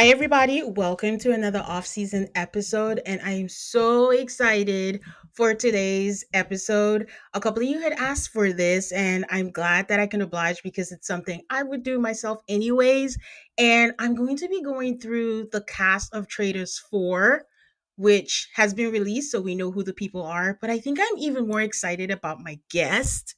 Hi, everybody. Welcome to another off season episode. And I am so excited for today's episode. A couple of you had asked for this, and I'm glad that I can oblige because it's something I would do myself anyways. And I'm going to be going through the cast of Traitors 4, which has been released, so we know who the people are. But I think I'm even more excited about my guest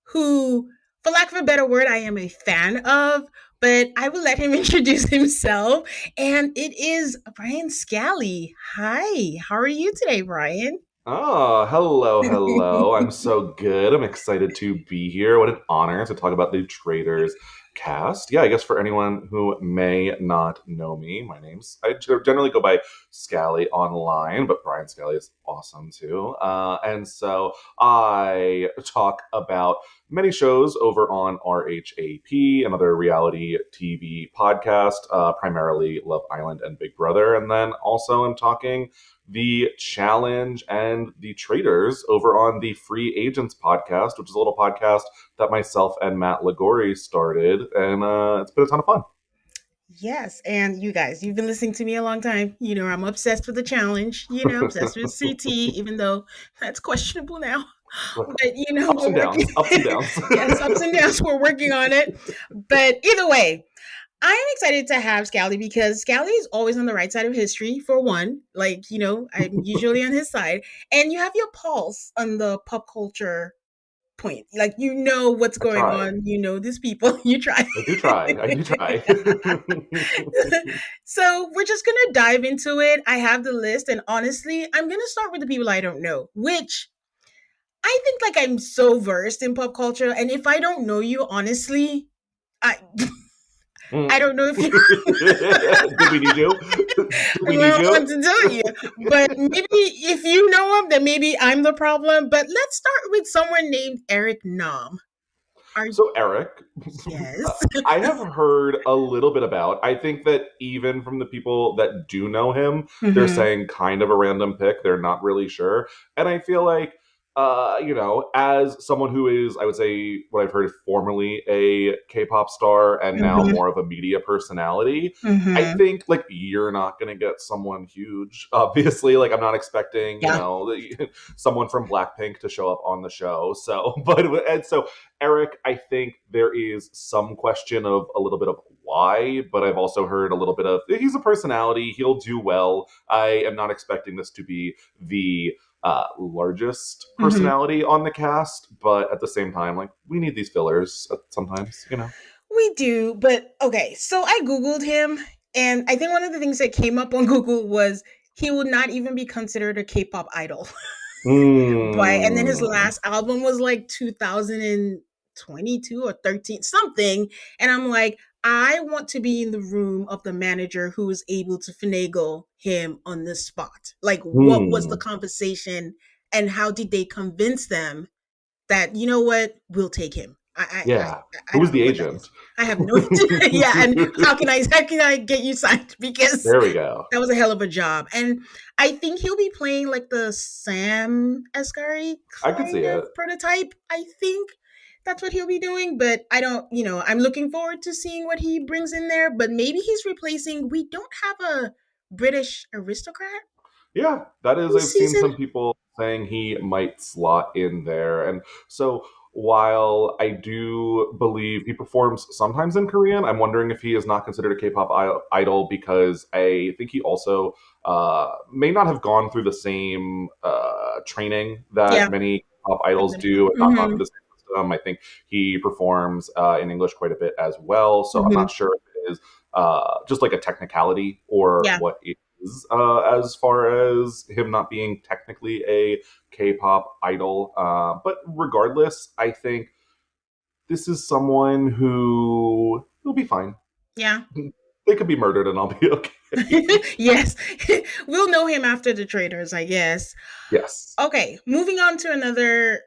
who, for lack of a better word, I am a fan of, but I will let him introduce himself. And it is Brian Scally. Hi, how are you today, Brian? Oh, hello, hello. I'm so good. I'm excited to be here. What an honor to talk about the Traders cast. Yeah, I guess for anyone who may not know me, I generally go by Scally online, but Brian Scally is awesome too. And so I talk about many shows over on RHAP, another reality TV podcast, primarily Love Island and Big Brother. And then also I'm talking the challenge and the traders over on the Free Agents podcast, which is a little podcast that myself and Matt Ligori started, and it's been a ton of fun. Yes, and you guys, you've been listening to me a long time. You know, I'm obsessed with the challenge, obsessed with CT, even though that's questionable now. But, Ups we're and working. downs, ups and downs. Yes, ups and downs, we're working on it. But either way, I'm excited to have Scally because Scally is always on the right side of history, for one. Like, I'm usually on his side. And you have your pulse on the pop culture point. Like, you know what's I going try. on. You know these people. You try. I do try. I do try. So we're just going to dive into it. I have the list. And honestly, I'm going to start with the people I don't know, which I think like I'm so versed in pop culture. And if I don't know you, honestly, I I Mm. don't know if you Did we need you? Did I we don't need know you? what to tell you. But maybe if you know him, then maybe I'm the problem. But let's start with someone named Eric Nam. Are So Eric, Yes. I have heard a little bit about. I think that even from the people that do know him, they're Hmm. saying kind of a random pick. They're not really sure, and I feel like, as someone who is, I would say, what I've heard formerly a K-pop star and now Hmm. more of a media personality. I Hmm. think like you're not going to get someone huge. Obviously, like I'm not expecting, Yeah. someone from Blackpink to show up on the show. So, but and so Eric, I think there is some question of a little bit of why, but I've also heard a little bit of he's a personality. He'll do well. I am not expecting this to be the largest Hmm. personality on the cast, but at the same time, like we need these fillers sometimes. We do. But okay. So I Googled him. And I think one of the things that came up on Google was he would not even be considered a K pop idol. But and then his Hmm. last album was like 2022 or 13 something, and I'm like, I want to be in the room of the manager who was able to finagle him on the spot. Like, what was the Hmm. conversation, and how did they convince them that, you know what, we'll take him? Yeah. I Who was don't know the what that agent? is. I have no idea. Yeah, and how can I get you signed? Because There we go. that was a hell of a job. And I think he'll be playing like the Sam Asghari I could see kind of it. prototype. I think that's what he'll be doing. But I don't, I'm looking forward to seeing what he brings in there. But maybe he's replacing, we don't have a British aristocrat Yeah, that is. this I've seen season. some people saying he might slot in there. And so while I do believe he performs sometimes in Korean, I'm wondering if he is not considered a K-pop idol because I think he also may not have gone through the same training Yeah. that many K-pop idols do and not gone Mm-hmm. through the same system. I think he performs in English quite a bit as well. So I'm Mm-hmm. not sure if it is just like a technicality or Yeah. what is, as far as him not being technically a K-pop idol. But regardless, I think this is someone who will be fine. Yeah. They could be murdered and I'll be okay. Yes. We'll know him after the traders, I guess. Yes. Okay, moving on to another.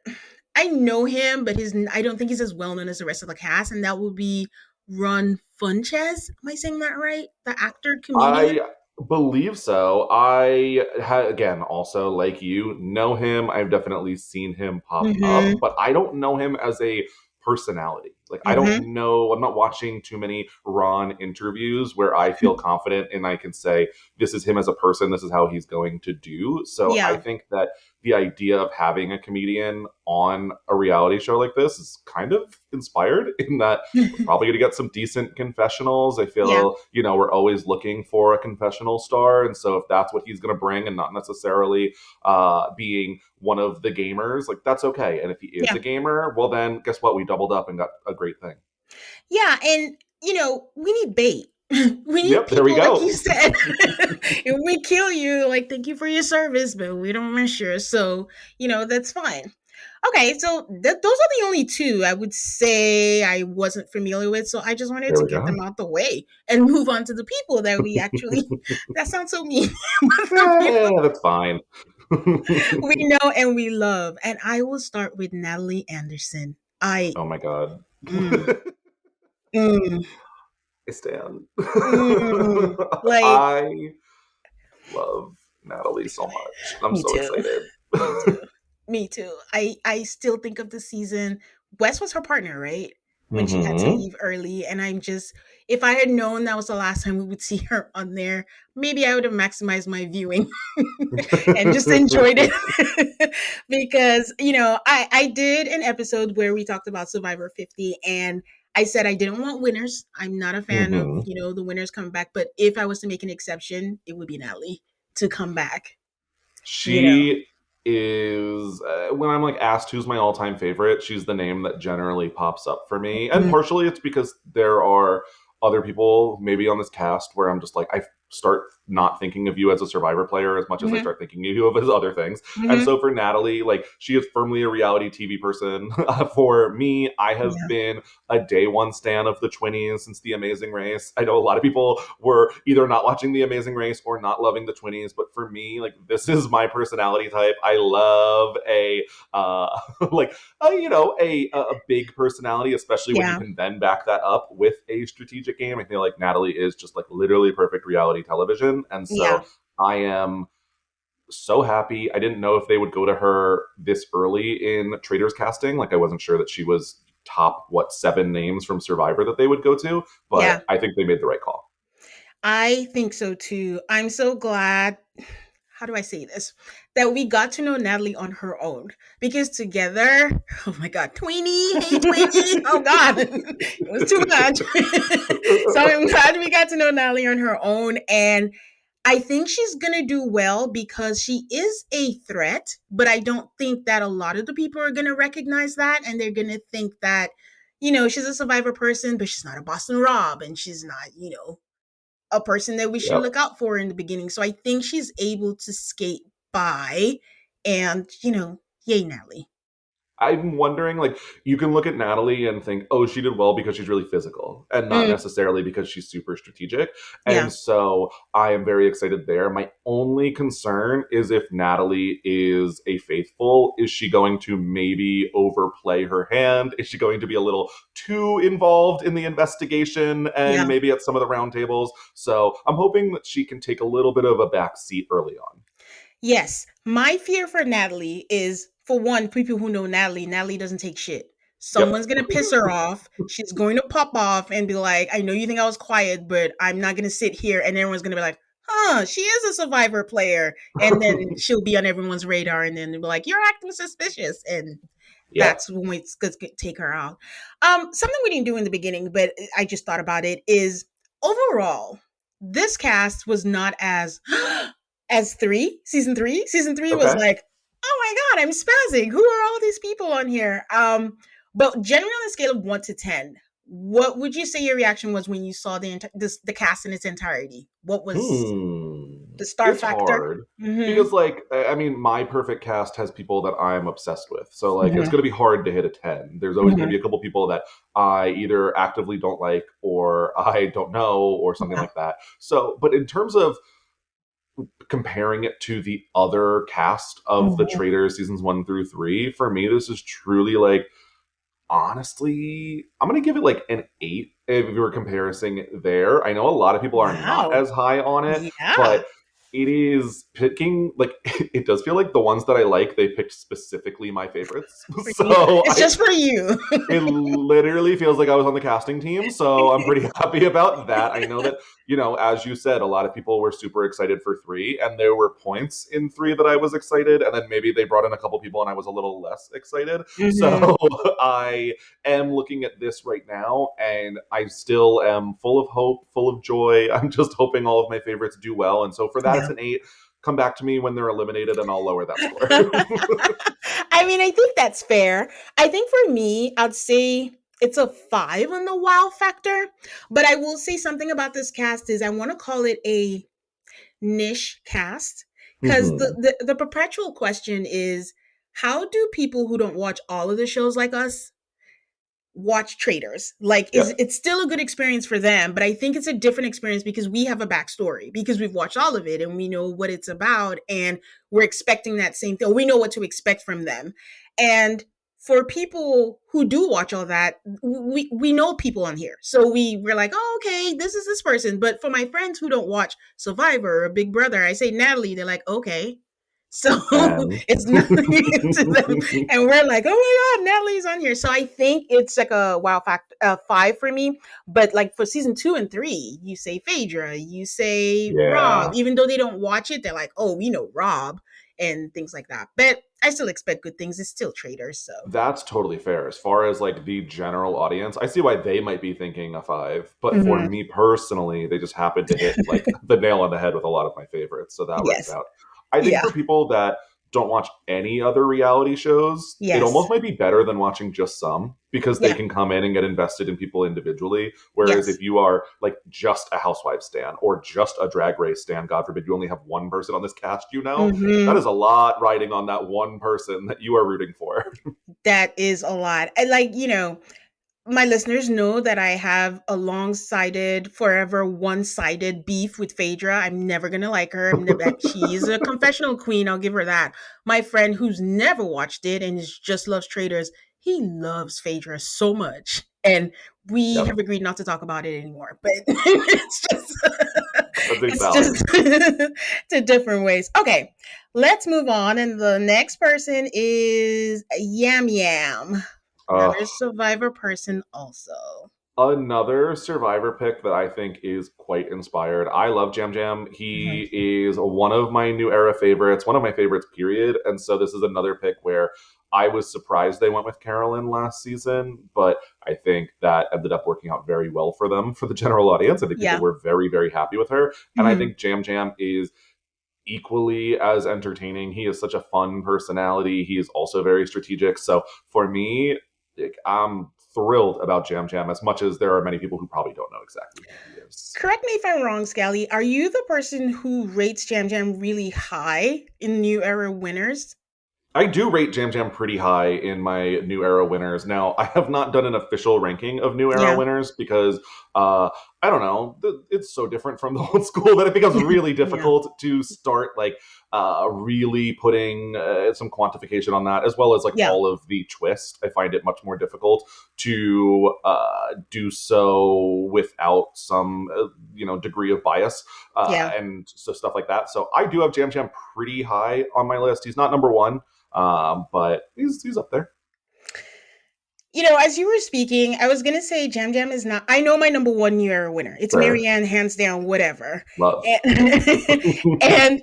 I know him, but I don't think he's as well known as the rest of the cast, and that will be Ron Funches. Am I saying that right? The actor comedian. I believe so. I again also like you know him. I've definitely seen him pop up, Mm-hmm. but I don't know him as a personality. Like, I don't Mhm. know, I'm not watching too many Ron interviews where I feel confident and I can say, this is him as a person, this is how he's going to do. So I Yeah. think that the idea of having a comedian on a reality show like this is kind of inspired in that we're probably going to get some decent confessionals. I Yeah. feel, we're always looking for a confessional star. And so if that's what he's going to bring and not necessarily being one of the gamers, like that's okay. And if he is Yeah. a gamer, well, then guess what? We doubled up and got a great thing. Yeah, and we need bait. We need Yep, there we people like you go. said. If we kill you, like thank you for your service, but we don't miss you. So, that's fine. Okay, so those are the only two I would say I wasn't familiar with. So I just wanted There to we get them go. out the way and move on to the people that we actually, that sounds so mean, but the people Yeah, that's fine. we know and we love. And I will start with Natalie Anderson. I, Oh my god. mm, mm, I stand. like, I love Natalie so much. I'm me so too. excited. Me too. Me too. I still think of the season. Wes was her partner, right? When she had to Hmm. leave early, and I'm just, if I had known that was the last time we would see her on there, maybe I would have maximized my viewing and just enjoyed it. Because I did an episode where we talked about Survivor 50, and I said I didn't want winners. I'm not a fan of Hmm. the winners coming back, but if I was to make an exception, it would be Natalie to come back. You know. She is, when I'm like asked who's my all-time favorite, she's the name that generally pops up for me. And Mhm. partially it's because there are other people maybe on this cast where I'm just like, I start not thinking of you as a Survivor player as much as I Mhm. start thinking of you as other things. And Mhm. so for Natalie, like she is firmly a reality TV person. For me, I have Yeah. been a day one stan of the Twinnies since The Amazing Race. I know a lot of people were either not watching The Amazing Race or not loving the Twinnies, but for me, like this is my personality type. I love a like a big personality, especially when you Yeah. can then back that up with a strategic game. I feel like Natalie is just like literally perfect reality television, and Yeah. so I am so happy. I didn't know if they would go to her this early in Traitors casting. Like I wasn't sure that she was top seven names from Survivor that they would go to, Yeah. but I think they made the right call. I think so too. I'm so glad, how do I say this? That we got to know Natalie on her own. Because together, oh my God, Tweenie, hey Tweenie, oh God, it was too much. So I'm glad we got to know Natalie on her own. And I think she's going to do well because she is a threat, but I don't think that a lot of the people are going to recognize that. And they're going to think that, she's a Survivor person, but she's not a Boston Rob and she's not, a person that we should Yep. look out for in the beginning. So I think she's able to skate by and, yay, Natalie. I'm wondering, like, you can look at Natalie and think, oh, she did well because she's really physical and not Mm, necessarily because she's super strategic. yeah, And so I am very excited there. My only concern is if Natalie is a faithful, is she going to maybe overplay her hand? Is she going to be a little too involved in the investigation and yeah. maybe at some of the roundtables? So I'm hoping that she can take a little bit of a back seat early on. Yes, my fear for Natalie is for one, people who know Natalie, Natalie doesn't take shit. Yep. Someone's gonna piss her off. She's going to pop off and be like, I know you think I was quiet, but I'm not gonna sit here. And everyone's gonna be like, huh, she is a Survivor player. And then she'll be on everyone's radar, and then they'll be like, you're acting suspicious. And Yep. that's when it's gonna take her out. Something we didn't do in the beginning, but I just thought about it is overall, this cast was not as as season three. Season three was Okay. like, oh my God, I'm spazzing. Who are all these people on here? But generally on a scale of 1 to 10, what would you say your reaction was when you saw the cast in its entirety? What was the star It's factor? hard Mm-hmm. because, like, I mean, my perfect cast has people that I'm obsessed with. So, like, it's Mm-hmm. going to be hard to hit a 10. There's always going to Mm-hmm. be a couple people that I either actively don't like or I don't know or something Yeah. like that. So, but in terms of comparing it to the other cast of the Mm-hmm. Traitors seasons 1 through 3, for me, this is truly like, honestly, I'm gonna give it like an 8 if you were comparing there. I know a lot of people are not Wow. as high on it, but Yeah. it is picking like it does feel like the ones that I like they picked specifically my favorites. For you. So It's I just for you. it literally feels like I was on the casting team, so I'm pretty happy about that. I know that, as you said, a lot of people were super excited for three, and there were points in three that I was excited, and then maybe they brought in a couple people and I was a little less excited. Hmm. So I am looking at this right now, and I still am full of hope, full of joy. I'm just hoping all of my favorites do well, and so for that, Yeah. it's an 8. Come back to me when they're eliminated, and I'll lower that score. I mean, I think that's fair. I think for me, I'd say it's a 5 on the wow factor. But I will say something about this cast is I want to call it a niche cast because Mhm. the perpetual question is how do people who don't watch all of the shows like us watch Traders? Like, is Yep. it's still a good experience for them, but I think it's a different experience because we have a backstory because we've watched all of it and we know what it's about and we're expecting that same thing. We know what to expect from them. And for people who do watch all that, we know people on here, so we're like, oh, okay, this is this person. But for my friends who don't watch Survivor or Big Brother, I say Natalie, they're like, okay, so And it's nothing to them, and we're like, oh my god, Natalie's on here. So I think it's like a wow factor 5 for me. But like for season 2 and 3, you say Phaedra, you say Rob, yeah, even though they don't watch it, they're like, oh, we know Rob and things like that. But I still expect good things. It's still Traders, so. that's totally fair. As far as like the general audience, I see why they might be thinking a 5. But for Mhm. me personally, they just happened to hit like the nail on the head with a lot of my favorites. So that works Yes. out. I think Yeah. for people that don't watch any other reality shows, it Yes. almost might be better than watching just some because they Yeah. can come in and get invested in people individually. Whereas Yes. if you are like just a housewife stan or just a drag race stan, God forbid you only have one person on this cast, that Hmm. is a lot riding on that one person that you are rooting for. That is a lot. I like, my listeners know that I have a long-sided, forever one-sided beef with Phaedra. I'm never gonna like her. She is a confessional queen. I'll give her that. My friend who's never watched it and just loves Traders, he loves Phaedra so much, and we Yep. have agreed not to talk about it anymore. But it's just, I think it's valid. just to different ways. Okay, let's move on. And the next person is Yam Yam, Uh, another Survivor person also. Another Survivor pick that I think is quite inspired. I love Jam Jam. Mhm. He is one of my new era favorites, one of my favorites, period. And so this is another pick where I was surprised they went with Carolyn last season, but I think that ended up working out very well for them, for the general audience. I think people Yeah. were very, very happy with her. And I Mhm. think Jam Jam is equally as entertaining. He is such a fun personality. He is also very strategic. So for me, like, I'm thrilled about Jam Jam as much as there are many people who probably don't know exactly who he is. Correct me if I'm wrong, Scally. Are you the person who rates Jam Jam really high in New Era winners? I do rate Jam Jam pretty high in my New Era winners. Now, I have not done an official ranking of New Era Yeah. winners because I don't know, it's so different from the old school that it becomes really Yeah. difficult to start like really putting some quantification on that, as well as like Yeah. all of the twist. I find it much more difficult to do so without some degree of bias Yeah. and so stuff like that. So I do have Jam Jam pretty high on my list. He's not number one, but he's up there. As you were speaking, I was gonna say Jam Jam is not. I know my number one New Era winner. It's Fair. Marianne, hands down, whatever. Love. And, and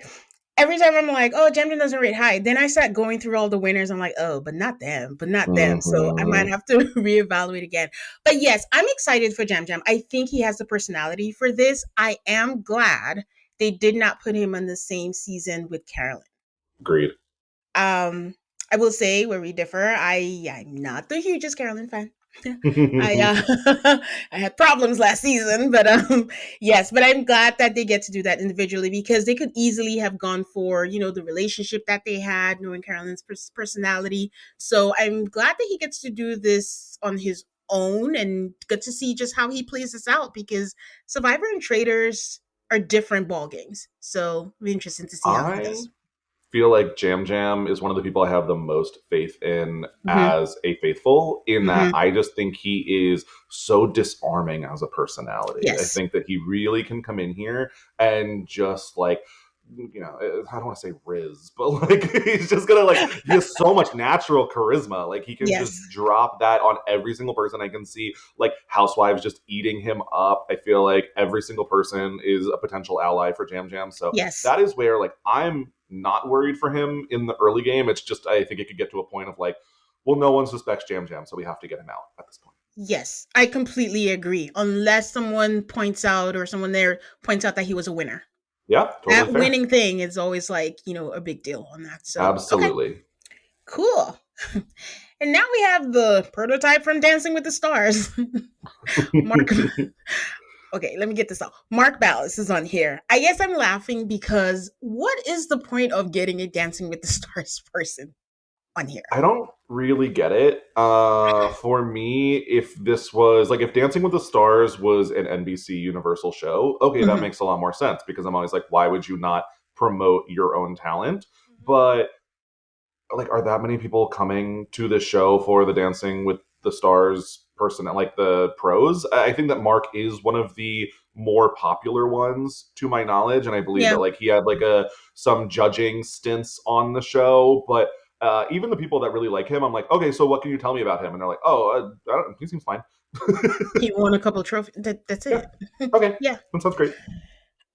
every time I'm like, oh, Jam Jam doesn't rate high. Then I start going through all the winners. I'm like, oh, but not them, but not them. So I might Hmm. have to reevaluate again. But yes, I'm excited for Jam Jam. I think he has the personality for this. I am glad they did not put him on the same season with Carolyn. Agreed. Um, I will say where we differ. I'm not the hugest Carolyn fan. I I had problems last season, but yes, but I'm glad that they get to do that individually because they could easily have gone for the relationship that they had, knowing Carolyn's personality. So I'm glad that he gets to do this on his own and get to see just how he plays this out because Survivor and Traders are different ball games. So it'll be interesting to see how he I does. feel like Jam Jam is one of the people I have the most faith in Hmm. as a faithful, in that Hmm. I just think he is so disarming as a personality. I Yes. think that he really can come in here and just like I don't want to say Riz, but like he's just gonna like he has so much natural charisma. Like he can Yes. just drop that on every single person. I can see like housewives just eating him up. I feel like every single person is a potential ally for Jam Jam. So Yes. that is where like I'm not worried for him in the early game. It's just I think it could get to a point of like, well, no one suspects Jam Jam, so we have to get him out at this point. Yes. I completely agree. Unless someone points out or someone there points out that he was a winner. Yeah, totally That fair. winning thing is always like, a big deal on that. So, okay, Absolutely. cool. And now we have the prototype from Dancing with the Stars. Mark. Okay, let me get this out. Mark Ballas is on here. I guess I'm laughing because what is the point of getting a Dancing with the Stars person on here? I don't really get it. For me, if this was like if Dancing with the Stars was an NBC Universal show, okay, that Mhm. makes a lot more sense because I'm always like, why would you not promote your own talent? Mhm. But like, are that many people coming to the show for the Dancing with the Stars person, like the pros? I think that Mark is one of the more popular ones to my knowledge, and I believe that Yeah, like he had like a some judging stints on the show, but even the people that really like him, I'm like, okay, so what can you tell me about him? And they're like, oh, he seems fine. he won a couple of trophies. That's Yeah, it. okay, Yeah. that sounds great.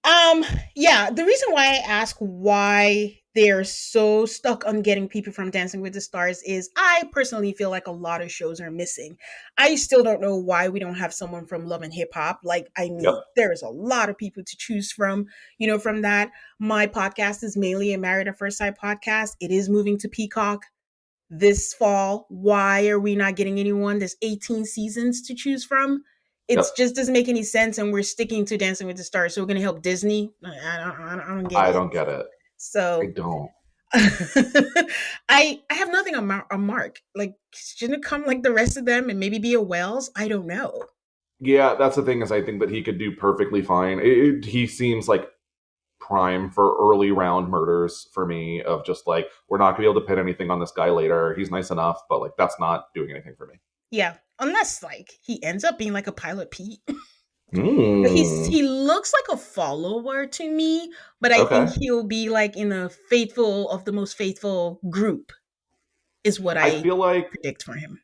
Um, yeah, the reason why I ask why they're so stuck on getting people from Dancing with the Stars is I personally feel like a lot of shows are missing. I still don't know why we don't have someone from Love and Hip Hop. Like, I mean, Yep, there's a lot of people to choose from, from that. My podcast is mainly a Married at First Sight podcast. It is moving to Peacock this fall. Why are we not getting anyone? There's 18 seasons to choose from. It's yep. just doesn't make any sense, and we're sticking to Dancing with the Stars. So we're gonna help Disney. I don't get I it. don't get it. I So don't. I have nothing on, Mark. Like, shouldn't it come like the rest of them and maybe be a Wells? I don't know. Yeah, that's the thing is I think that he could do perfectly fine. He seems like prime for early round murders for me of just like we're not gonna be able to pin anything on this guy later. He's nice enough, but like that's not doing anything for me. Yeah, unless like he ends up being like a Pilot Pete. Hmm. He looks like a follower to me, but I think Okay. he'll be like in a faithful of the most faithful group is what I I feel like predict for him.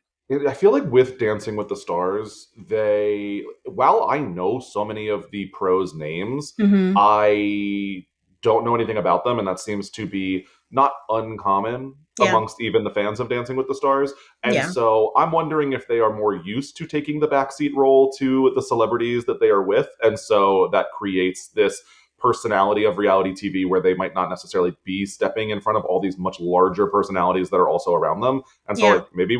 I feel like with Dancing with the Stars, they while I know so many of the pros' names, Hmm. I don't know anything about them, and that seems to be not uncommon Yeah, amongst even the fans of Dancing with the Stars. And yeah, so I'm wondering if they are more used to taking the backseat role to the celebrities that they are with, and so that creates this personality of reality TV where they might not necessarily be stepping in front of all these much larger personalities that are also around them. And so yeah. like maybe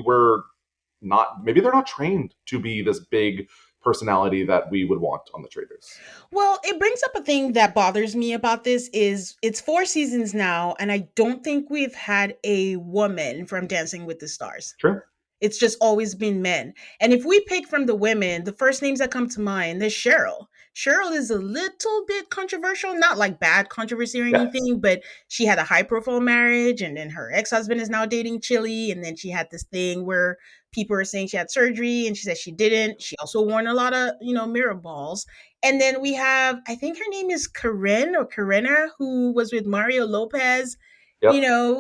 they're not trained to be this big personality that we would want on the Traitors. Well, it brings up a thing that bothers me about this is it's 4 seasons now, and I don't think we've had a woman from Dancing with the Stars. Sure. It's just always been men. And if we pick from the women, the first names that come to mind is Cheryl. Cheryl is a little bit controversial, not like bad controversy or Yeah. anything, but she had a high profile marriage and then her ex husband is now dating Chili. And then she had this thing where people are saying she had surgery and she said she didn't. She also worn a lot of, mirror balls. And then we have, I think her name is Corinne or Corinna, who was with Mario Lopez, Yep.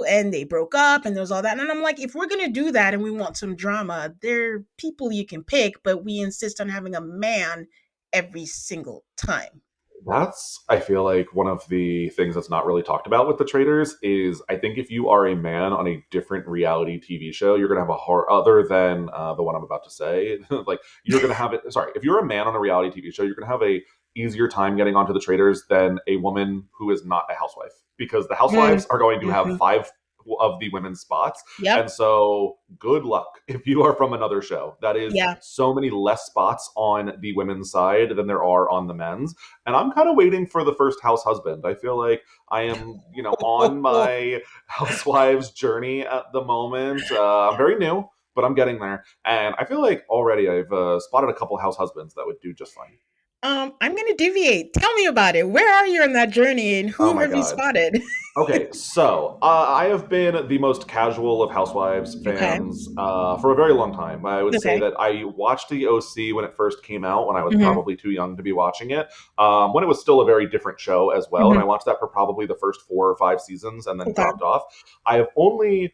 and they broke up and there was all that. And I'm like, if we're going to do that and we want some drama, there are people you can pick, but we insist on having a man every single time. That's I feel like one of the things that's not really talked about with the Traitors is I think if you are a man on a different reality TV show, you're gonna have a hard other than the one I'm about to say. Like you're gonna have it. Sorry, if you're a man on a reality TV show, you're gonna have a easier time getting onto the Traitors than a woman who is not a housewife because the housewives are going to have Mm-hmm. five of the women's spots. Yep. And so, good luck if you are from another show. That is Yeah. so many less spots on the women's side than there are on the men's. And I'm kind of waiting for the first house husband. I feel like I am, on my housewives journey at the moment. I'm very new, but I'm getting there. And I feel like already I've spotted a couple house husbands that would do just fine. I'm gonna deviate. Tell me about it. Where are you on that journey, and Oh who my have you god. spotted? Okay, so I have been the most casual of Housewives Okay. fans for a very long time. I would say Okay. that I watched the OC when it first came out, when I was Hmm. probably too young to be watching it, when it was still a very different show as well. And Hmm. I watched that for probably the first 4 or 5 seasons and then Okay. dropped off. I have only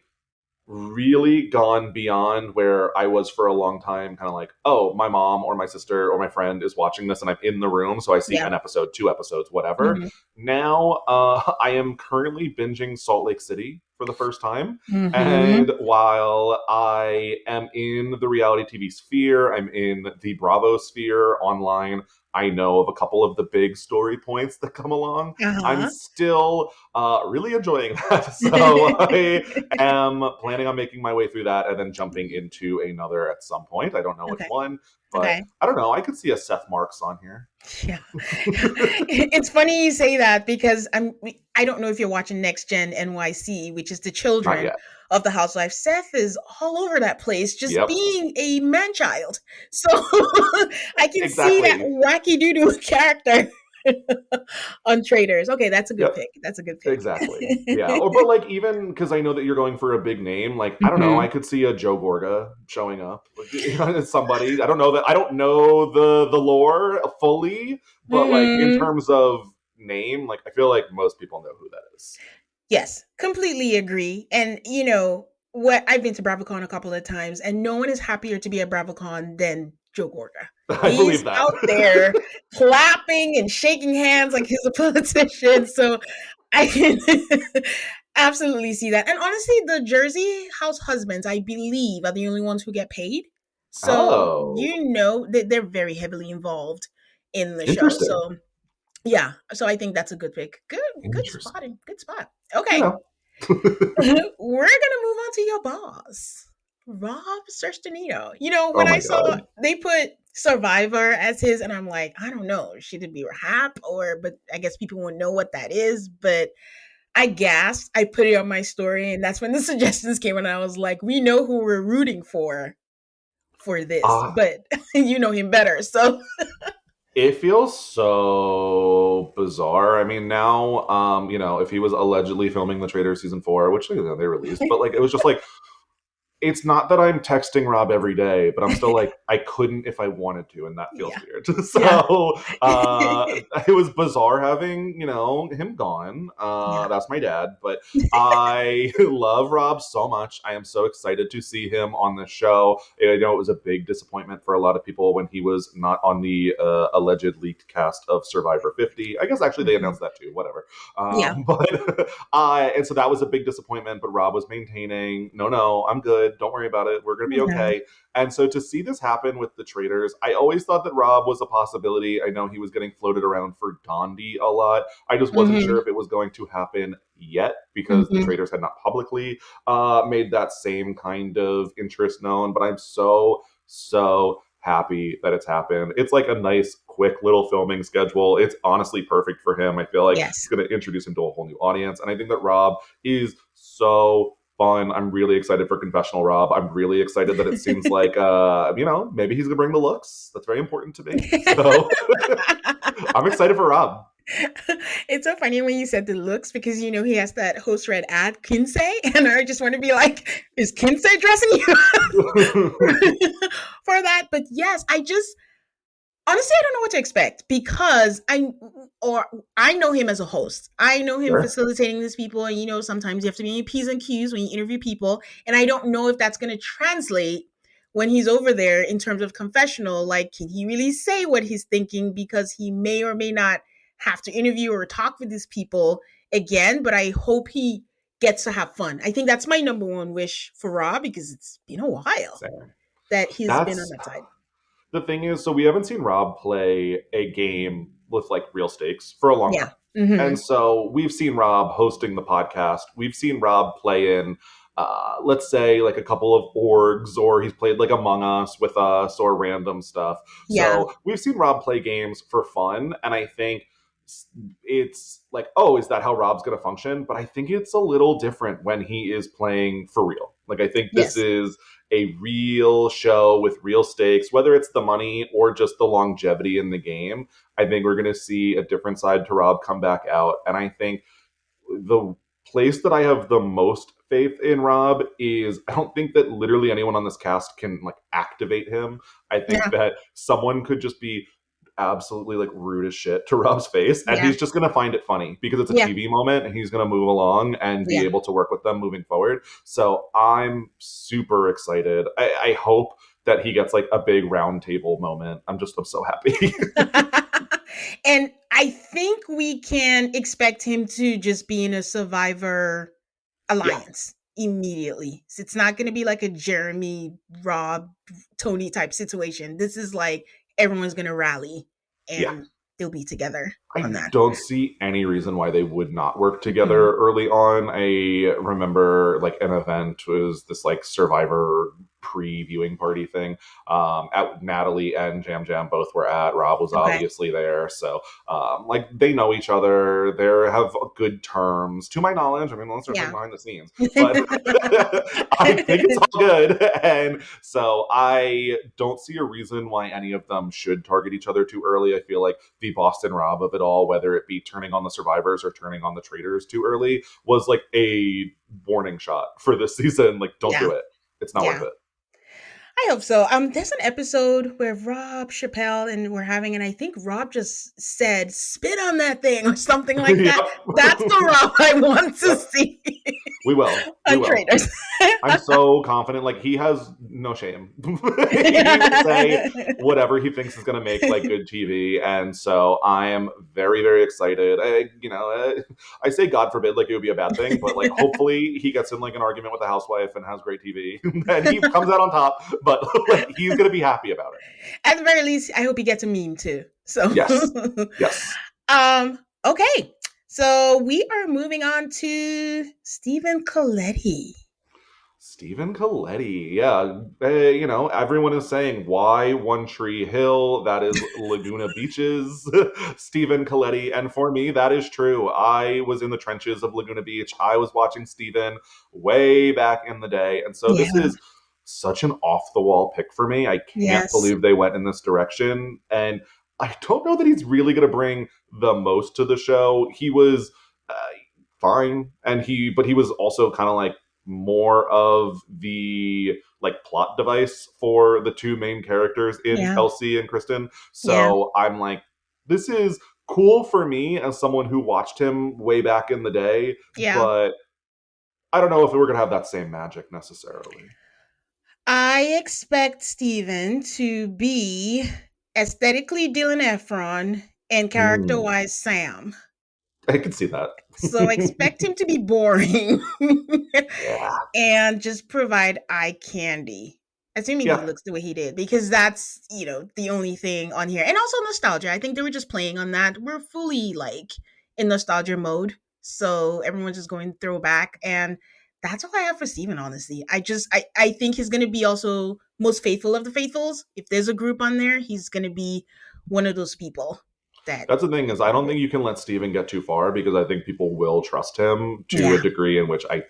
really gone beyond where I was for a long time, kind of like, oh, my mom or my sister or my friend is watching this and I'm in the room, so I see Yeah. an episode, 2 episodes, whatever. Hmm. Now, I am currently binging Salt Lake City for the first time. Hmm. And while I am in the reality TV sphere, I'm in the Bravo sphere online. I know of a couple of the big story points that come along. I'm Uh-huh. still really enjoying that. So I am planning on making my way through that and then jumping into another at some point. I don't know which Okay. one, but Okay. I don't know. I could see a Seth Marks on here. Yeah. It's funny you say that because I don't know if you're watching Next Gen NYC, which is the Not children yet. of the housewife. Seth is all over that place just Yep. being a man child. So I can see that Exactly. wacky doo-doo character on Traders. Okay, that's a good Yep. pick. That's a good pick. Exactly. Yeah. Or but like even because I know that you're going for a big name, like I don't know, I Hmm. could see a Joe Gorga showing up. Like, somebody. I don't know that I don't know the lore fully, but like in Hmm. terms of name, like I feel like most people know who that is. Yes, completely agree. And what, I've been to BravoCon a couple of times, and no one is happier to be at BravoCon than Joe Gorga. I He's believe that. out there clapping and shaking hands like he's a politician. So I can absolutely see that. And honestly, the Jersey house husbands, I believe, are the only ones who get paid. So Oh, they're very heavily involved in the show. interesting. So yeah, so I think that's a good pick. Good Interesting. spotting. Good spot. You Okay. know. We're gonna move on to your boss, Rob Serstanino. Oh When I my saw god. they put Survivor as his, and I'm like, I don't know, should it be rap but I guess people won't know what that is. But I gasped. I put it on my story, and that's when the suggestions came, and I was like, we know who we're rooting for this, Uh, but you know him better, so it feels so bizarre. I mean, now, if he was allegedly filming The Traitor season 4, which they released, but like it was just like it's not that I'm texting Rob every day, but I'm still like I couldn't if I wanted to, and that feels yeah, weird. yeah, So it was bizarre having him gone. yeah. That's my dad, but I love Rob so much. I am so excited to see him on the show. I know it was a big disappointment for a lot of people when he was not on the alleged leaked cast of Survivor 50. I guess actually they Mhm. announced that too. Whatever. Yeah. But and so that was a big disappointment. But Rob was maintaining, no, I'm good. Don't worry about it. We're gonna be Yeah. okay. And so to see this happen with the Traitors, I always thought that Rob was a possibility. I know he was getting floated around for Dondi a lot. I just wasn't sure Hmm. if it was going to happen yet because the Hmm. Traitors had not publicly made that same kind of interest known. But I'm so happy that it's happened. It's like a nice, quick little filming schedule. It's honestly perfect for him. I feel like it's Yes. going to introduce him to a whole new audience. And I think that Rob is so fun. I'm really excited for Confessional Rob. I'm really excited that it seems like, maybe he's going to bring the looks. That's very important to me. So I'm excited for Rob. It's so funny when you said the looks because he has that host red ad Kinsey, and I just want to be like, is Kinsey dressing you for that? But yes, honestly, I don't know what to expect because I know him as a host. I know him Sure. facilitating these people, and sometimes you have to be in P's and Q's when you interview people, and I don't know if that's going to translate when he's over there in terms of confessional. Like, can he really say what he's thinking because he may or may not have to interview or talk with these people again? But I hope he gets to have fun. I think that's my number one wish for Rob because it's been a while Same. that he's been on That's that side. the thing is, so we haven't seen Rob play a game with like real stakes for a long Yeah. time. And Hmm. so we've seen Rob hosting the podcast. We've seen Rob play in, let's say, like a couple of orgs, or he's played like Among Us with us or random stuff. Yeah. So we've seen Rob play games for fun. And I think it's like, oh, is that how Rob's going to function? But I think it's a little different when he is playing for real. Like, I think this Yes. is a real show with real stakes, whether it's the money or just the longevity in the game. I think we're going to see a different side to Rob come back out. And I think the place that I have the most faith in Rob is I don't think that literally anyone on this cast can like activate him. I think Yeah. that someone could just be absolutely like rude as shit to Rob's face, and Yeah. he's just gonna find it funny because it's a Yeah. TV moment and he's gonna move along and be Yeah. able to work with them moving forward. So I'm super excited. I hope that he gets like a big round table moment. I'm so happy. And I think we can expect him to just be in a Survivor Yeah, alliance immediately. So it's not going to be like a Jeremy, Rob, Tony type situation. This is like everyone's going to rally yeah. and they'll be together on I that. don't see any reason why they would not work Mhm. together early on. I remember like an event was this like Survivor pre-viewing party thing at Natalie and Jam Jam both were at. Rob was Okay. obviously there, so like they know each other. They have good terms, to my knowledge. I mean, unless there's like Yeah. behind the scenes, but I think it's all good. And so I don't see a reason why any of them should target each other too early. I feel like the Boston Rob of it all, whether it be turning on the survivors or turning on the traitors too early, was like a warning shot for this season. Like, don't Yeah. do it. It's not worth Yeah. it. I hope so. There's an episode where Rob Chappelle and we're having, and I think Rob just said, "Spit on that thing" or something like that. Yep. That's the Rob I want to Yep. see We will. We on will. Traders. I'm so confident. Like he has no shame. He will say whatever he thinks is going to make like good TV, and so I am very, very excited. I say God forbid, like it would be a bad thing, but like hopefully he gets in like an argument with a housewife and has great TV, and he comes out on top. But like he's going to be happy about it. At the very least, I hope he gets a meme too. So, Yes. Yes. okay. So we are moving on to Stephen Coletti. Stephen Coletti, yeah, everyone is saying why One Tree Hill? That is Laguna Beach's Stephen Coletti, and for me, that is true. I was in the trenches of Laguna Beach. I was watching Stephen way back in the day, and so this Yeah. is such an off the wall pick for me. I can't Yes. believe they went in this direction, and I don't know that he's really going to bring the most to the show. He was. Fine, but he was also kind of like more of the like plot device for the two main characters in Yeah. Kelsey and Kristen. Yeah. So I'm like, this is cool for me as someone who watched him way back in the day, Yeah. but I don't know if we're gonna have that same magic necessarily. I expect Steven to be aesthetically Dylan Efron and character Mm, wise Sam. I can see that. So expect him to be boring Yeah, and just provide eye candy. Assuming he yeah. looks the way he did, because that's, the only thing on here. And also nostalgia. I think they were just playing on that. We're fully like in nostalgia mode. So everyone's just going throwback. And that's all I have for Steven, honestly. I think he's gonna be also most faithful of the faithfuls. If there's a group on there, he's gonna be one of those people that That's the thing is I don't think you can let Steven get too far because I think people will trust him to a yeah. degree in which I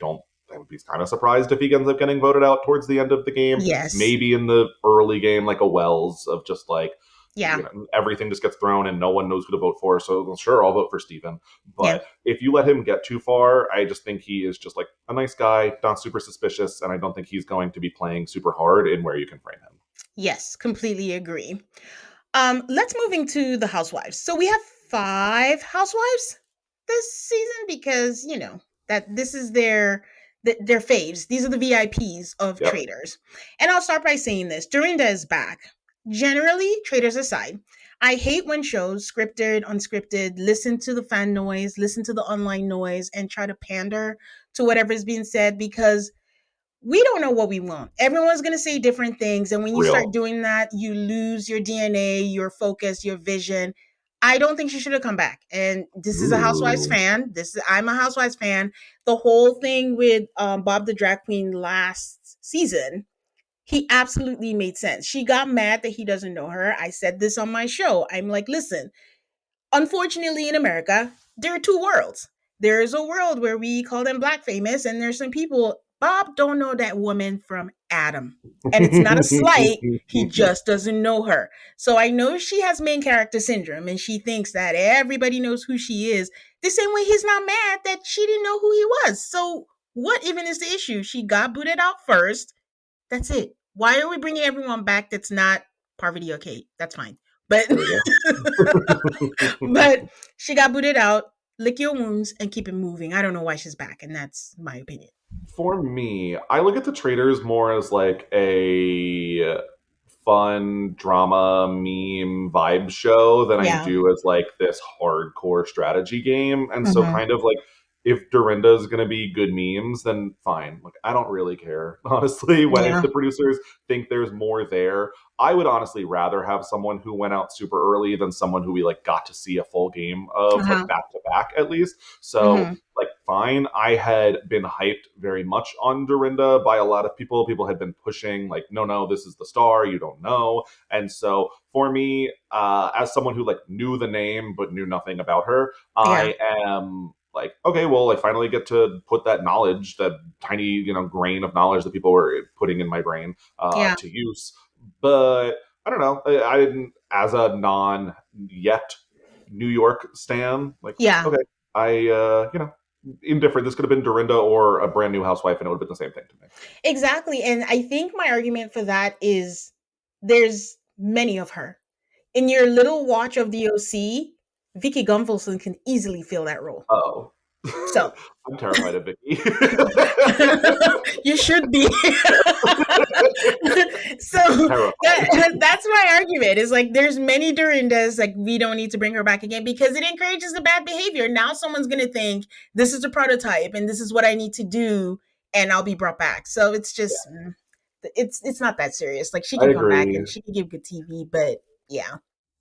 would be kind of surprised if he ends up getting voted out towards the end of the game. Yes. Maybe in the early game, like a Wells of just like, Yeah. everything just gets thrown and no one knows who to vote for. So sure, I'll vote for Steven. Yeah. But if you let him get too far, I just think he is just like a nice guy, not super suspicious, and I don't think he's going to be playing super hard in where you can frame him. Yes, completely agree. Let's move into the housewives. So we have 5 housewives this season because that this is their faves. These are the VIPs of Yep. traders. And I'll start by saying this: Dorinda is back. Generally, traders aside, I hate when shows, scripted, unscripted, listen to the fan noise, listen to the online noise, and try to pander to whatever is being said because we don't know what we want. Everyone's going to say different things. And when you start Real. doing that, you lose your DNA, your focus, your vision. I don't think she should have come back. And this is a Housewives Ooh. fan. I'm a Housewives fan. The whole thing with Bob the drag queen last season, he absolutely made sense. She got mad that he doesn't know her. I said this on my show. I'm like, listen, unfortunately in America, there are two worlds. There is a world where we call them black famous, and there's some people Bob don't know that woman from Adam. And it's not a slight, he just doesn't know her. So I know she has main character syndrome and she thinks that everybody knows who she is. The same way he's not mad that she didn't know who he was. So what even is the issue? She got booted out first. That's it. Why are we bringing everyone back that's not Parvati or Kate? That's fine. But There you go. but she got booted out. Lick your wounds and keep it moving. I don't know why she's back, and that's my opinion. For me, I look at the Traitors more as like a fun drama meme vibe show than I Yeah. do as like this hardcore strategy game. And so Hmm. kind of like if Dorinda is going to be good memes, then fine. Like I don't really care, honestly. When if Yeah. the producers think there's more there, I would honestly rather have someone who went out super early than someone who we like got to see a full game of like Uh-huh. back to back at least. So Hmm. like fine. I had been hyped very much on Dorinda by a lot of people. People had been pushing like, no, no, this is the star. You don't know. And so for me, as someone who like knew the name but knew nothing about her, Yeah. I am like, okay, well, I finally get to put that knowledge, that tiny, grain of knowledge that people were putting in my brain Yeah. to use. But I don't know. I didn't, as a non yet New York stan, like, Yeah. okay, indifferent. This could have been Dorinda or a brand new housewife, and it would have been the same thing to me. Exactly. And I think my argument for that is there's many of her. In your little watch of the OC, Vicky Gunvalson can easily fill that role. Oh, So I'm terrified of Vicky. you should be. So Terrified. that's my argument. Is like there's many Dorindas, like we don't need to bring her back again because it encourages the bad behavior. Now someone's gonna think this is a prototype and this is what I need to do, and I'll be brought back. So it's just it's not that serious. Like she I can come back agree. and she can give good TV, but yeah.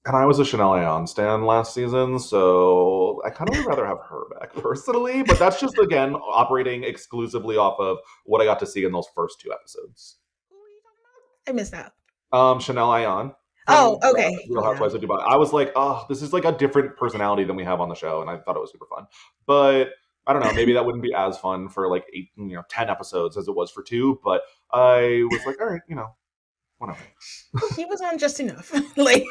And I was a Chanel Aeon stan last season, so I kind of would rather have her back personally. But that's just again operating exclusively off of what I got to see in those first two episodes. Who are you talking about? I missed that. Chanel Aeon Oh, from okay. Real Yeah. Housewives of Dubai. I was like, oh, this is like a different personality than we have on the show, and I thought it was super fun. But I don't know, maybe that wouldn't be as fun for like 10 episodes as it was for two. But I was like, all right, whatever. She was on just enough. Like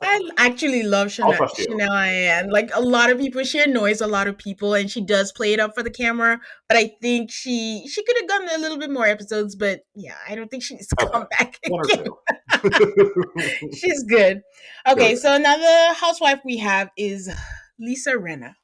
I, I actually love I'll Chanel, trust you. Chanel and like a lot of people, she annoys a lot of people and she does play it up for the camera. But I think she could have done a little bit more episodes. But yeah, I don't think she needs to Okay, come back one or again. two. She's good. There we Okay, go. so another housewife we have is Lisa Renna.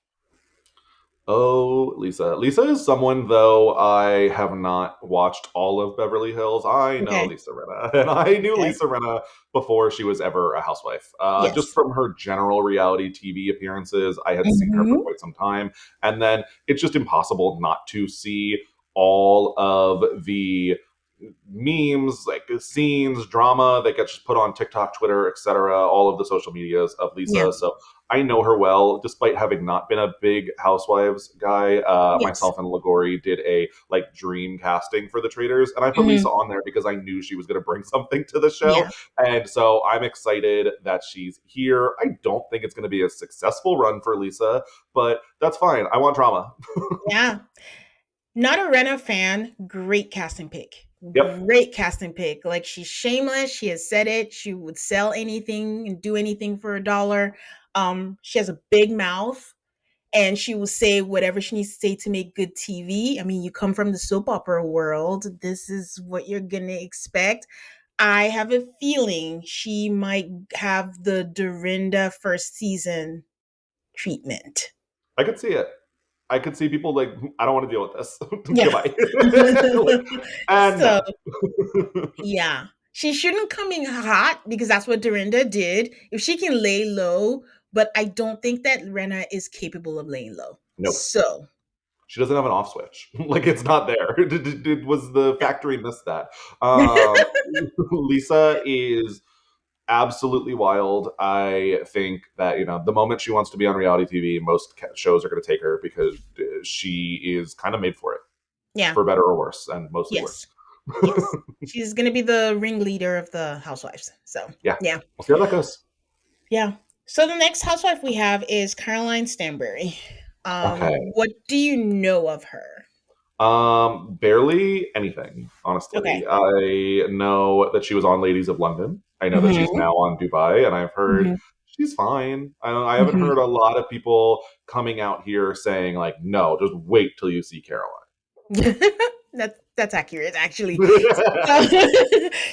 Oh, Lisa. Lisa is someone, though I have not watched all of Beverly Hills. I know Okay. Lisa Rinna, and I knew Okay. Lisa Rinna before she was ever a housewife. Just Yes. from her general reality TV appearances, I had seen her for Hmm. quite some time. And then it's just impossible not to see all of the memes, like scenes, drama that gets put on TikTok, Twitter, etc., all of the social medias of Yeah. Lisa. So I know her well, despite having not been a big Housewives guy. Yes. Myself and Lagori did a like dream casting for the Traitors, and I put Lisa Hmm. on there because I knew she was going to bring something to the show, Yeah. and so I'm excited that she's here. I don't think it's going to be a successful run for Lisa, but that's fine. I want drama. Yeah. Not a Rena fan. Great casting pick. Yep. Great casting pick. Like she's shameless. She has said it. She would sell anything and do anything for a dollar. She has a big mouth and she will say whatever she needs to say to make good TV. I mean, you come from the soap opera world. This is what you're gonna expect. I have a feeling she might have the Dorinda first season treatment. I could see it. I could see people like, I don't want to deal with this. Yeah. Goodbye. Like, and So no. yeah. She shouldn't come in hot because that's what Dorinda did. If she can lay low, but I don't think that Rena is capable of laying low. Nope. So, She doesn't have an off switch. Like it's not there. Was the no. factory missed that? Um, Lisa is absolutely wild. I think that the moment she wants to be on reality TV, most shows are going to take her because she is kind of made for it, Yeah. for better or worse, and mostly Yes. worse. Yes. She's going to be the ringleader of the housewives. So, Yeah, yeah. we'll see how that goes. Yeah. So the next housewife we have is Caroline Stanbury. Okay. What do you know of her? Barely anything, honestly. Okay. I know that she was on Ladies of London. I know that she's Hmm. now on Dubai, and I've heard Hmm. she's fine. I haven't Hmm. heard a lot of people coming out here saying like, "No, just wait till you see Caroline." That's accurate, actually. So,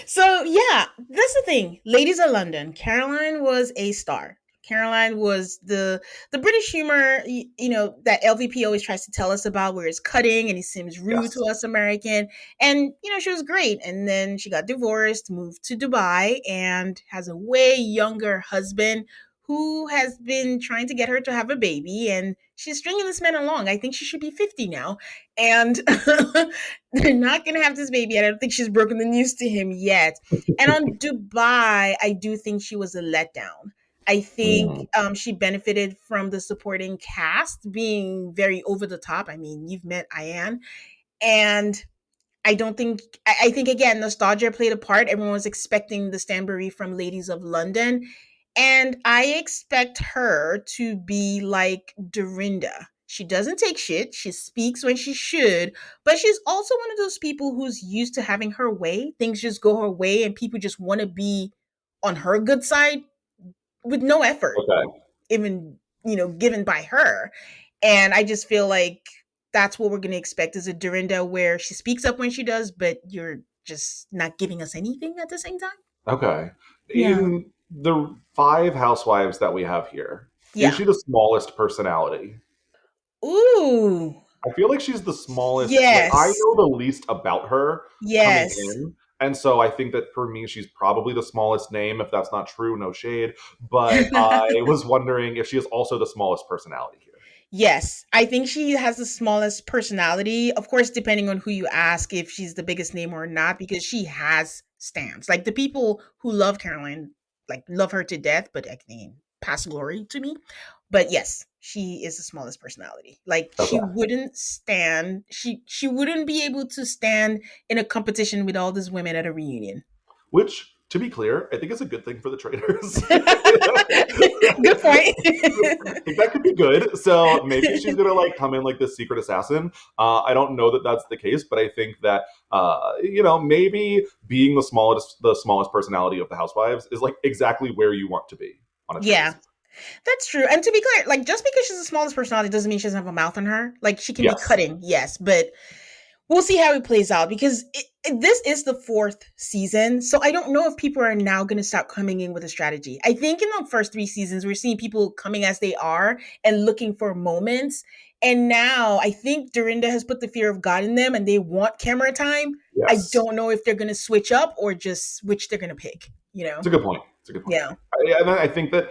so yeah, that's the thing. Ladies of London. Caroline was a star. Caroline was the British humor, that LVP always tries to tell us about, where it's cutting and he seems rude to Yes. us American. And she was great. And then she got divorced, moved to Dubai, and has a way younger husband who has been trying to get her to have a baby. And she's stringing this man along. I think she should be 50 now. And they're not going to have this baby. I don't think she's broken the news to him yet. And on Dubai, I do think she was a letdown. I think Mm. she benefited from the supporting cast being very over the top. I mean, you've met Ayan, and I don't think I think again nostalgia played a part. Everyone was expecting the Stanbury from Ladies of London, and I expect her to be like Dorinda. She doesn't take shit. She speaks when she should, but she's also one of those people who's used to having her way. Things just go her way, and people just want to be on her good side with no effort Okay. even given by her. And I just feel like that's what we're going to expect is a Dorinda where she speaks up when she does, but you're just not giving us anything at the same time. Okay. Yeah. In the five housewives that we have here, is Yeah. she the smallest personality? Ooh. I feel like she's the smallest. Like I Yes. know the least about her coming Yes. in, and so I think that for me, she's probably the smallest name. If that's not true, no shade. But I was wondering if she is also the smallest personality here. Yes, I think she has the smallest personality. Of course, depending on who you ask, if she's the biggest name or not, because she has stands. Like the people who love Caroline, like love her to death, but I mean, past glory to me. But yes, she is the smallest personality. Like she Okay. wouldn't stand. She wouldn't be able to stand in a competition with all these women at a reunion. Which, to be clear, I think is a good thing for the traders. Good point. I think that could be good. So maybe she's gonna like come in like this secret assassin. I don't know that that's the case, but I think that maybe being the smallest personality of the housewives is like exactly where you want to be on a trader Yeah. season. That's true. And to be clear, like just because she's the smallest personality doesn't mean she doesn't have a mouth on her. Like she can be Yes. cutting, yes, but we'll see how it plays out because this is the fourth season. So I don't know if people are now going to start coming in with a strategy. I think in the first three seasons, we're seeing people coming as they are and looking for moments. And now I think Dorinda has put the fear of God in them and they want camera time. I Yes. don't know if they're going to switch up or just which they're going to pick, you know? It's a good point. It's a good point. Yeah. I think that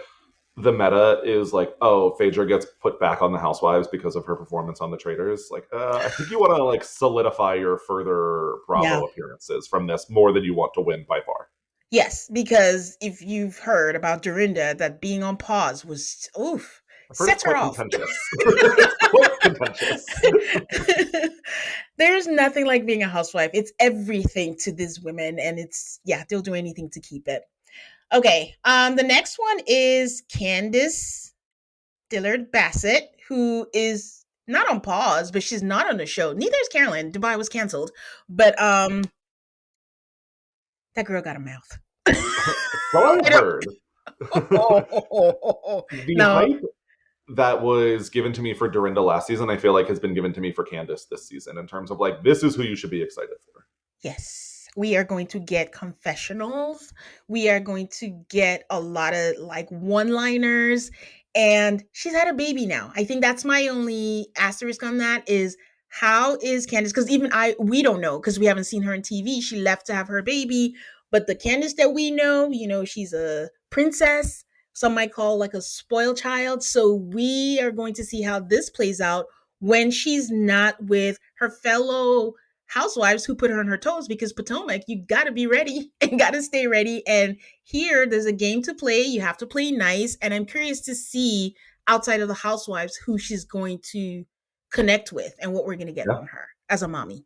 the meta is like, oh, Phaedra gets put back on the Housewives because of her performance on the Traitors. Like, I think you want to like solidify your further Yeah. Bravo appearances from this more than you want to win by far. Yes, because if you've heard about Dorinda, that being on pause was oof, I've heard it's sets her quite off. contentious. It's quite contentious. There's nothing like being a housewife. It's everything to these women, and it's yeah, they'll do anything to keep it. Okay, the next one is Candice Dillard Bassett, who is not on pause, but she's not on the show. Neither is Carolyn. Dubai was canceled, but that girl got a mouth. So I've I don't. heard. The No. hype that was given to me for Dorinda last season, I feel like has been given to me for Candace this season in terms of like, this is who you should be excited for. Yes, we are going to get confessionals. We are going to get a lot of like one liners. And she's had a baby now. I think that's my only asterisk on that is how is Candace? Because even we don't know because we haven't seen her on TV. She left to have her baby. But the Candace that we know, she's a princess. Some might call like a spoiled child. So we are going to see how this plays out when she's not with her fellow housewives who put her on her toes because Potomac, you got to be ready and got to stay ready. And here, there's a game to play. You have to play nice. And I'm curious to see outside of the housewives who she's going to connect with and what we're going to get Yeah. from her as a mommy.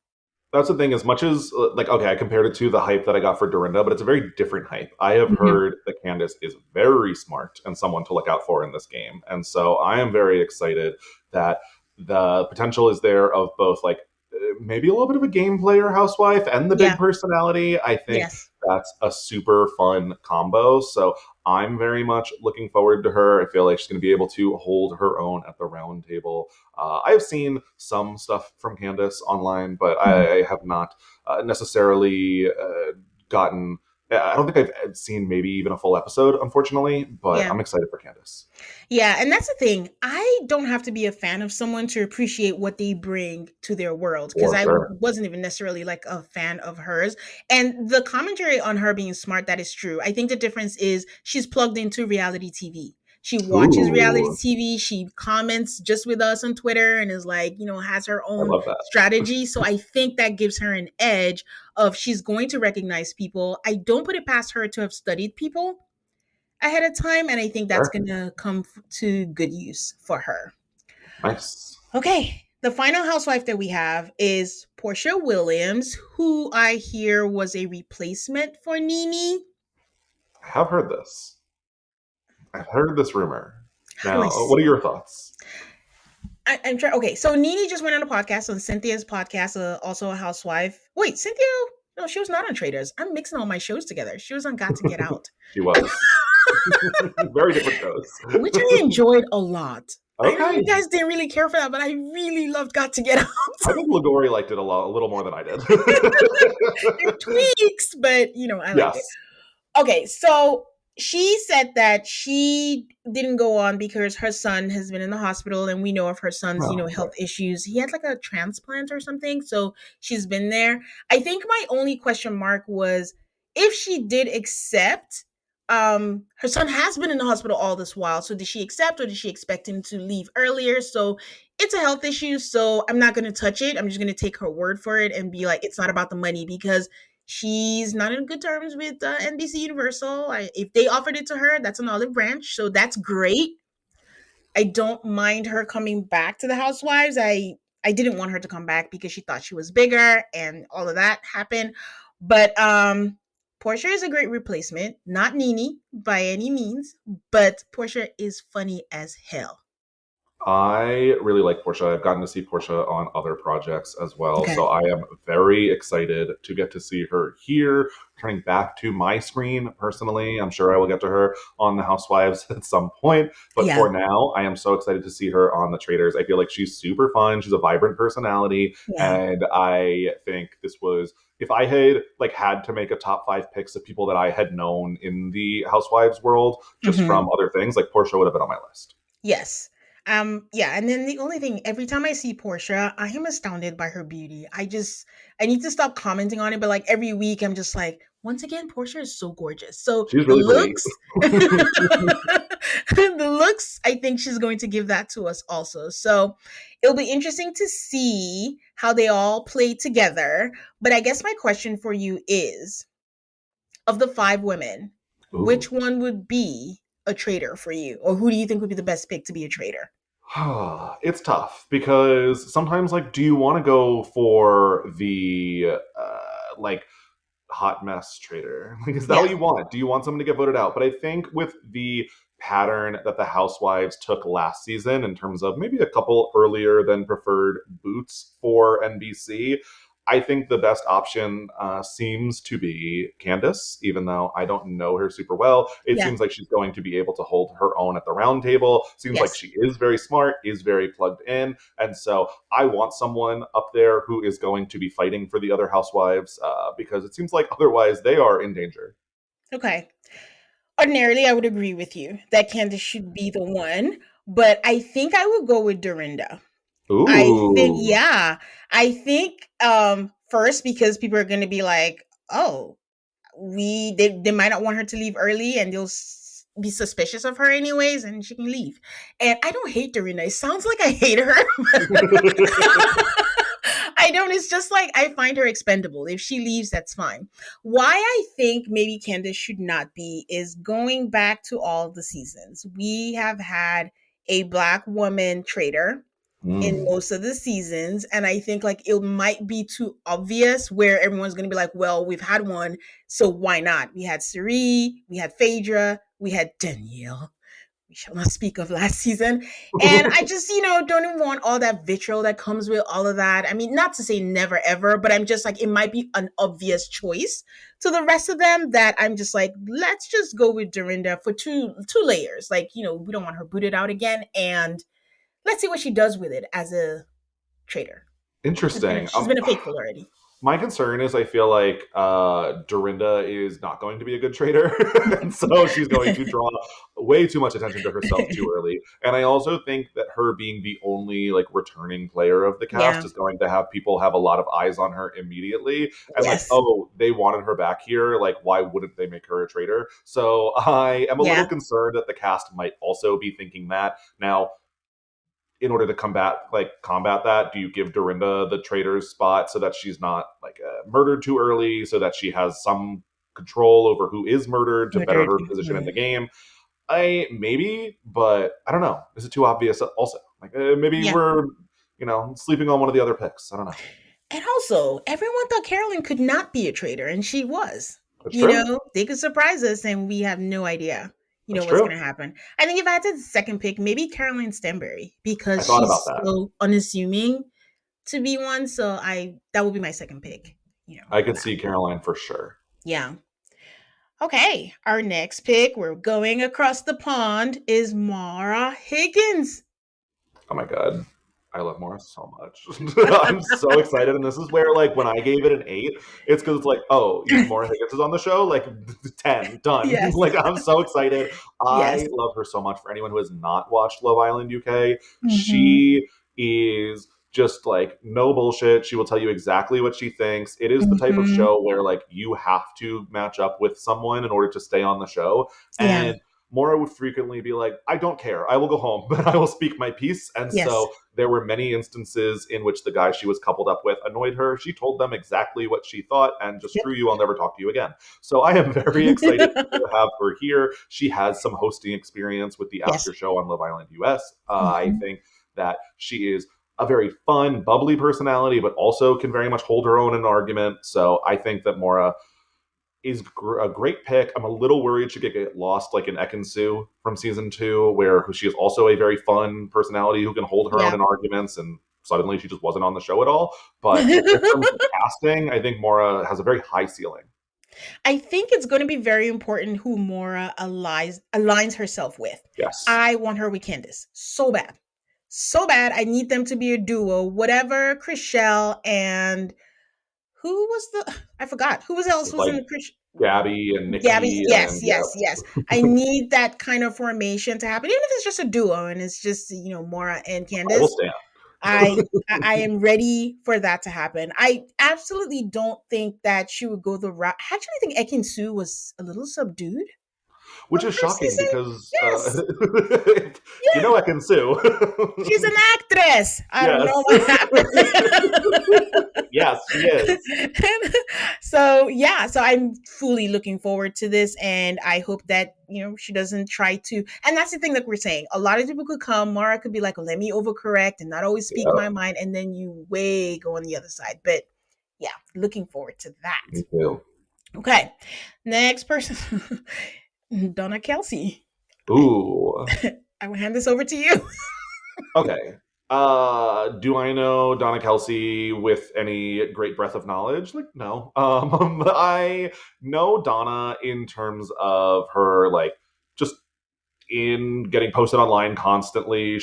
That's the thing. As much as like, okay, I compared it to the hype that I got for Dorinda, but it's a very different hype. I have Mhm. heard that Candace is very smart and someone to look out for in this game, and so I am very excited that the potential is there of both like maybe a little bit of a game player housewife and the big Yeah. personality. I think Yes. that's a super fun combo. So I'm very much looking forward to her. I feel like she's going to be able to hold her own at the round table. I've seen some stuff from Candace online, but Mhm. I have not necessarily gotten. I don't think I've seen maybe even a full episode, unfortunately, but Yeah. I'm excited for Candace. Yeah, and that's the thing. I don't have to be a fan of someone to appreciate what they bring to their world because For I sure. wasn't even necessarily like a fan of hers. And the commentary on her being smart, that is true. I think the difference is she's plugged into reality TV. She watches reality Ooh, TV. She comments just with us on Twitter and is like, has her I own love that. strategy. So I think that gives her an edge of she's going to recognize people. I don't put it past her to have studied people ahead of time, and I think that's Sure. going to come to good use for her. Nice. Okay, the final housewife that we have is Portia Williams, who I hear was a replacement for Nene. I have heard this. I've heard this rumor. How do I Now, what are say? your thoughts? I'm trying. Okay, so Nene just went on a podcast on Cynthia's podcast, also a housewife. Wait, Cynthia? No, she was not on Traders. I'm mixing all my shows together. She was on Got to Get Out, She was. Very different shows. which I enjoyed a lot. I know Okay. you guys didn't really care for that, but I really loved Got to Get Out. I think Ligori liked it a little more than I did. There are tweaks, but I liked it. Yes. Okay, so she said that she didn't go on because her son has been in the hospital, and we know of her son's, Oh, health right. issues. He had like a transplant or something, so she's been there. I think my only question mark was if she did accept. Her son has been in the hospital all this while, so did she accept or did she expect him to leave earlier? So it's a health issue, so I'm not going to touch it. I'm just going to take her word for it and be like, it's not about the money because she's not in good terms with NBC Universal. If they offered it to her, that's an olive branch, so that's great. I don't mind her coming back to the Housewives. I didn't want her to come back because she thought she was bigger and all of that happened. But Portia is a great replacement. Not Nene by any means, but Portia is funny as hell. I really like Portia. I've gotten to see Portia on other projects as well. Okay. So I am very excited to get to see her here, turning back to my screen personally. I'm sure I will get to her on The Housewives at some point. But Yeah. for now, I am so excited to see her on The Traitors. I feel like she's super fun. She's a vibrant personality. Yeah. And I think this was, if I had to make a top five picks of people that I had known in the Housewives world just Hmm. from other things, like Portia would have been on my list. Yes. Yeah, and then the only thing, every time I see Portia, I am astounded by her beauty. I need to stop commenting on it, but like every week I'm just like, once again, Portia is so gorgeous. So She's the really pretty. looks, the looks, I think she's going to give that to us also. So it'll be interesting to see how they all play together. But I guess my question for you is, of the five women, Ooh. which one would be a traitor for you? Or who do you think would be the best pick to be a traitor? It's tough because sometimes, like, do you want to go for the like hot mess trader? Like, is that Yeah. what you want? Do you want someone to get voted out? But I think with the pattern that the Housewives took last season, in terms of maybe a couple earlier than preferred boots for NBC, I think the best option seems to be Candace, even though I don't know her super well. It Yeah. seems like she's going to be able to hold her own at the round table. Seems like Yes. she is very smart, is very plugged in. And so I want someone up there who is going to be fighting for the other housewives because it seems like otherwise they are in danger. Okay. Ordinarily, I would agree with you that Candace should be the one, but I think I would go with Dorinda. I think, Ooh. yeah, I think first because people are going to be like, oh, they might not want her to leave early, and they'll be suspicious of her anyways, and she can leave. And I don't hate Dorinda. It sounds like I hate her. I don't. It's just like I find her expendable. If she leaves, that's fine. Why I think maybe Candace should not be is going back to all the seasons. We have had a black woman traitor in Mm. most of the seasons, and I think like it might be too obvious where everyone's going to be like, well, we've had one, so why not? We had Siri, we had Phaedra, we had Danielle, we we shall not speak of last season. And I just, don't even want all that vitriol that comes with all of that. I mean, not to say never ever, but I'm just like, it might be an obvious choice to the rest of them that I'm just like, let's just go with Dorinda for two layers. Like, we don't want her booted out again. And let's see what she does with it as a traitor. Interesting. She's been a faithful already. My concern is I feel like Dorinda is not going to be a good trader, and so she's going to draw way too much attention to herself too early. And I also think that her being the only like returning player of the cast Yeah. is going to have people have a lot of eyes on her immediately, and like, Yes. oh, they wanted her back here. Like, why wouldn't they make her a traitor? So I am a little Yeah. concerned that the cast might also be thinking that now in order to combat that, do you give Dorinda the traitor's spot so that she's not like murdered too early, so that she has some control over who is murdered to better Murdered. her position in the game? I maybe, but I don't know. Is it too obvious? Also, like maybe Yeah. we're sleeping on one of the other picks. I don't know. And also, everyone thought Carolyn could not be a traitor, and she was. That's true. They could surprise us, and we have no idea, That's what's true. going to happen. I think if I had to second pick, maybe Caroline Stanberry, I because thought about she's that. so unassuming to be one. So that would be my second pick, I for could that. see Caroline for sure. Yeah. Okay. Our next pick, we're going across the pond, is Mara Higgins. Oh my god. I love Morris so much. I'm so excited. And this is where, like, when I gave it an 8, it's because it's like, oh, Maura Higgins is on the show? Like, 10, done. Yes. Like, I'm so excited. Yes. I love her so much. For anyone who has not watched Love Island UK, Hmm. she is just like no bullshit. She will tell you exactly what she thinks. It is the type of Hmm. show where, like, you have to match up with someone in order to stay on the show. Yeah. And Maura would frequently be like, I don't care. I will go home, but I will speak my piece. And Yes. so there were many instances in which the guy she was coupled up with annoyed her. She told them exactly what she thought and just Yep. screw you, I'll never talk to you again. So I am very excited to have her here. She has some hosting experience with the Yes. after show on Love Island US. I Hmm. think that she is a very fun, bubbly personality, but also can very much hold her own in an argument. So I think that Maura is a great pick. I'm a little worried she could get lost like in Ekin-Su from season 2, where she is also a very fun personality who can hold her own Yeah. in arguments, and suddenly she just wasn't on the show at all. But in terms of casting, I think Maura has a very high ceiling. I think it's going to be very important who Mora aligns herself with. Yes. I want her with Candace so bad, so bad. I need them to be a duo. Whatever, Chriselle and who was the? I forgot who was else It's was like in the Chris. Gabby and Gabby, Nikki yes, and yes, yeah. yes. I need that kind of formation to happen, even if it's just a duo and it's just Mora and I will Candace. stand. I am ready for that to happen. I absolutely don't think that she would go the route. I actually think Ekin Su was a little subdued Which on is her shocking season. because Yes, I can sue. she's an actress. I don't Yes. know what happened. Yes, she is. So yeah, so I'm fully looking forward to this, and I hope that she doesn't try to. And that's the thing that we're saying. A lot of people could come. Mara could be like, "Let me overcorrect and not always speak my Yeah, mind," and then you way go on the other side. But yeah, looking forward to that. me too. Okay, next person, Donna Kelsey. I Ooh. I will hand this over to you. Okay. Do I know Donna Kelsey with any great breadth of knowledge? Like, no. I know Donna in terms of her, like, just in getting posted online constantly.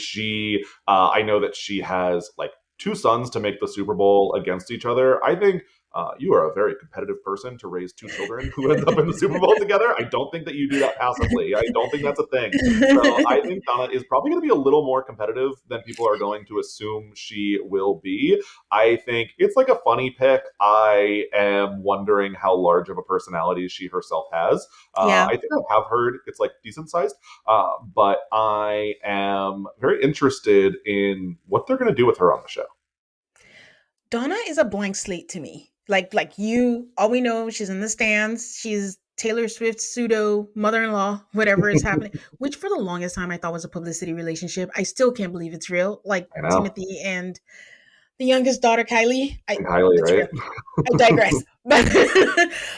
I know that she has like two sons to make the Super Bowl against each other. I think you are a very competitive person to raise two children who end up in the Super Bowl together. I don't think that you do that passively. I don't think that's a thing. So I think Donna is probably going to be a little more competitive than people are going to assume she will be. I think it's like a funny pick. I am wondering how large of a personality she herself has. Yeah. I think I have heard it's like decent sized, but I am very interested in what they're going to do with her on the show. Donna is a blank slate to me. Like you, all we know, she's in the stands. She's Taylor Swift's pseudo mother-in-law, whatever is happening, which for the longest time I thought was a publicity relationship. I still can't believe it's real. Like I know. Timothy and the youngest daughter, Kylie. And Kylie, That's right? fair. I digress.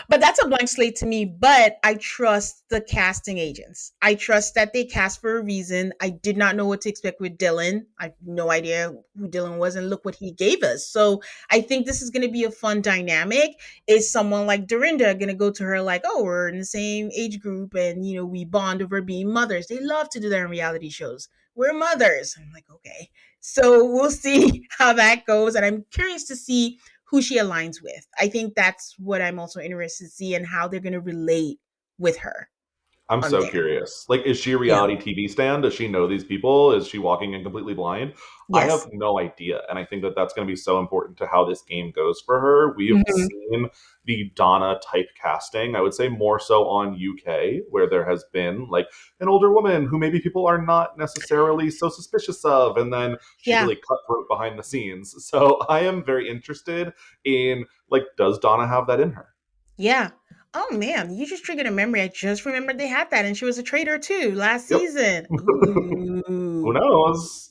But that's a blank slate to me. But I trust the casting agents. I trust that they cast for a reason. I did not know what to expect with Dylan. I have no idea who Dylan was, and look what he gave us. So I think this is going to be a fun dynamic. Is someone like Dorinda going to go to her like, oh, we're in the same age group, and we bond over being mothers? They love to do that in reality shows. We're mothers. I'm like, okay. So we'll see how that goes, and I'm curious to see who she aligns with. I think that's what I'm also interested to see and how they're going to relate with her I'm on so there. curious. Like, is she a Yeah. reality TV stand? Does she know these people? Is she walking in completely blind? I have Yes. no idea. And I think that that's going to be so important to how this game goes for her. We have Hmm. seen the Donna type casting, I would say more so on UK, where there has been like an older woman who maybe people are not necessarily so suspicious of. And then she's Yeah. really cutthroat behind the scenes. So I am very interested in, like, does Donna have that in her? Yeah. Oh man, you just triggered a memory. I just remembered they had that, and she was a traitor too last Yep. season. Who Ooh. knows?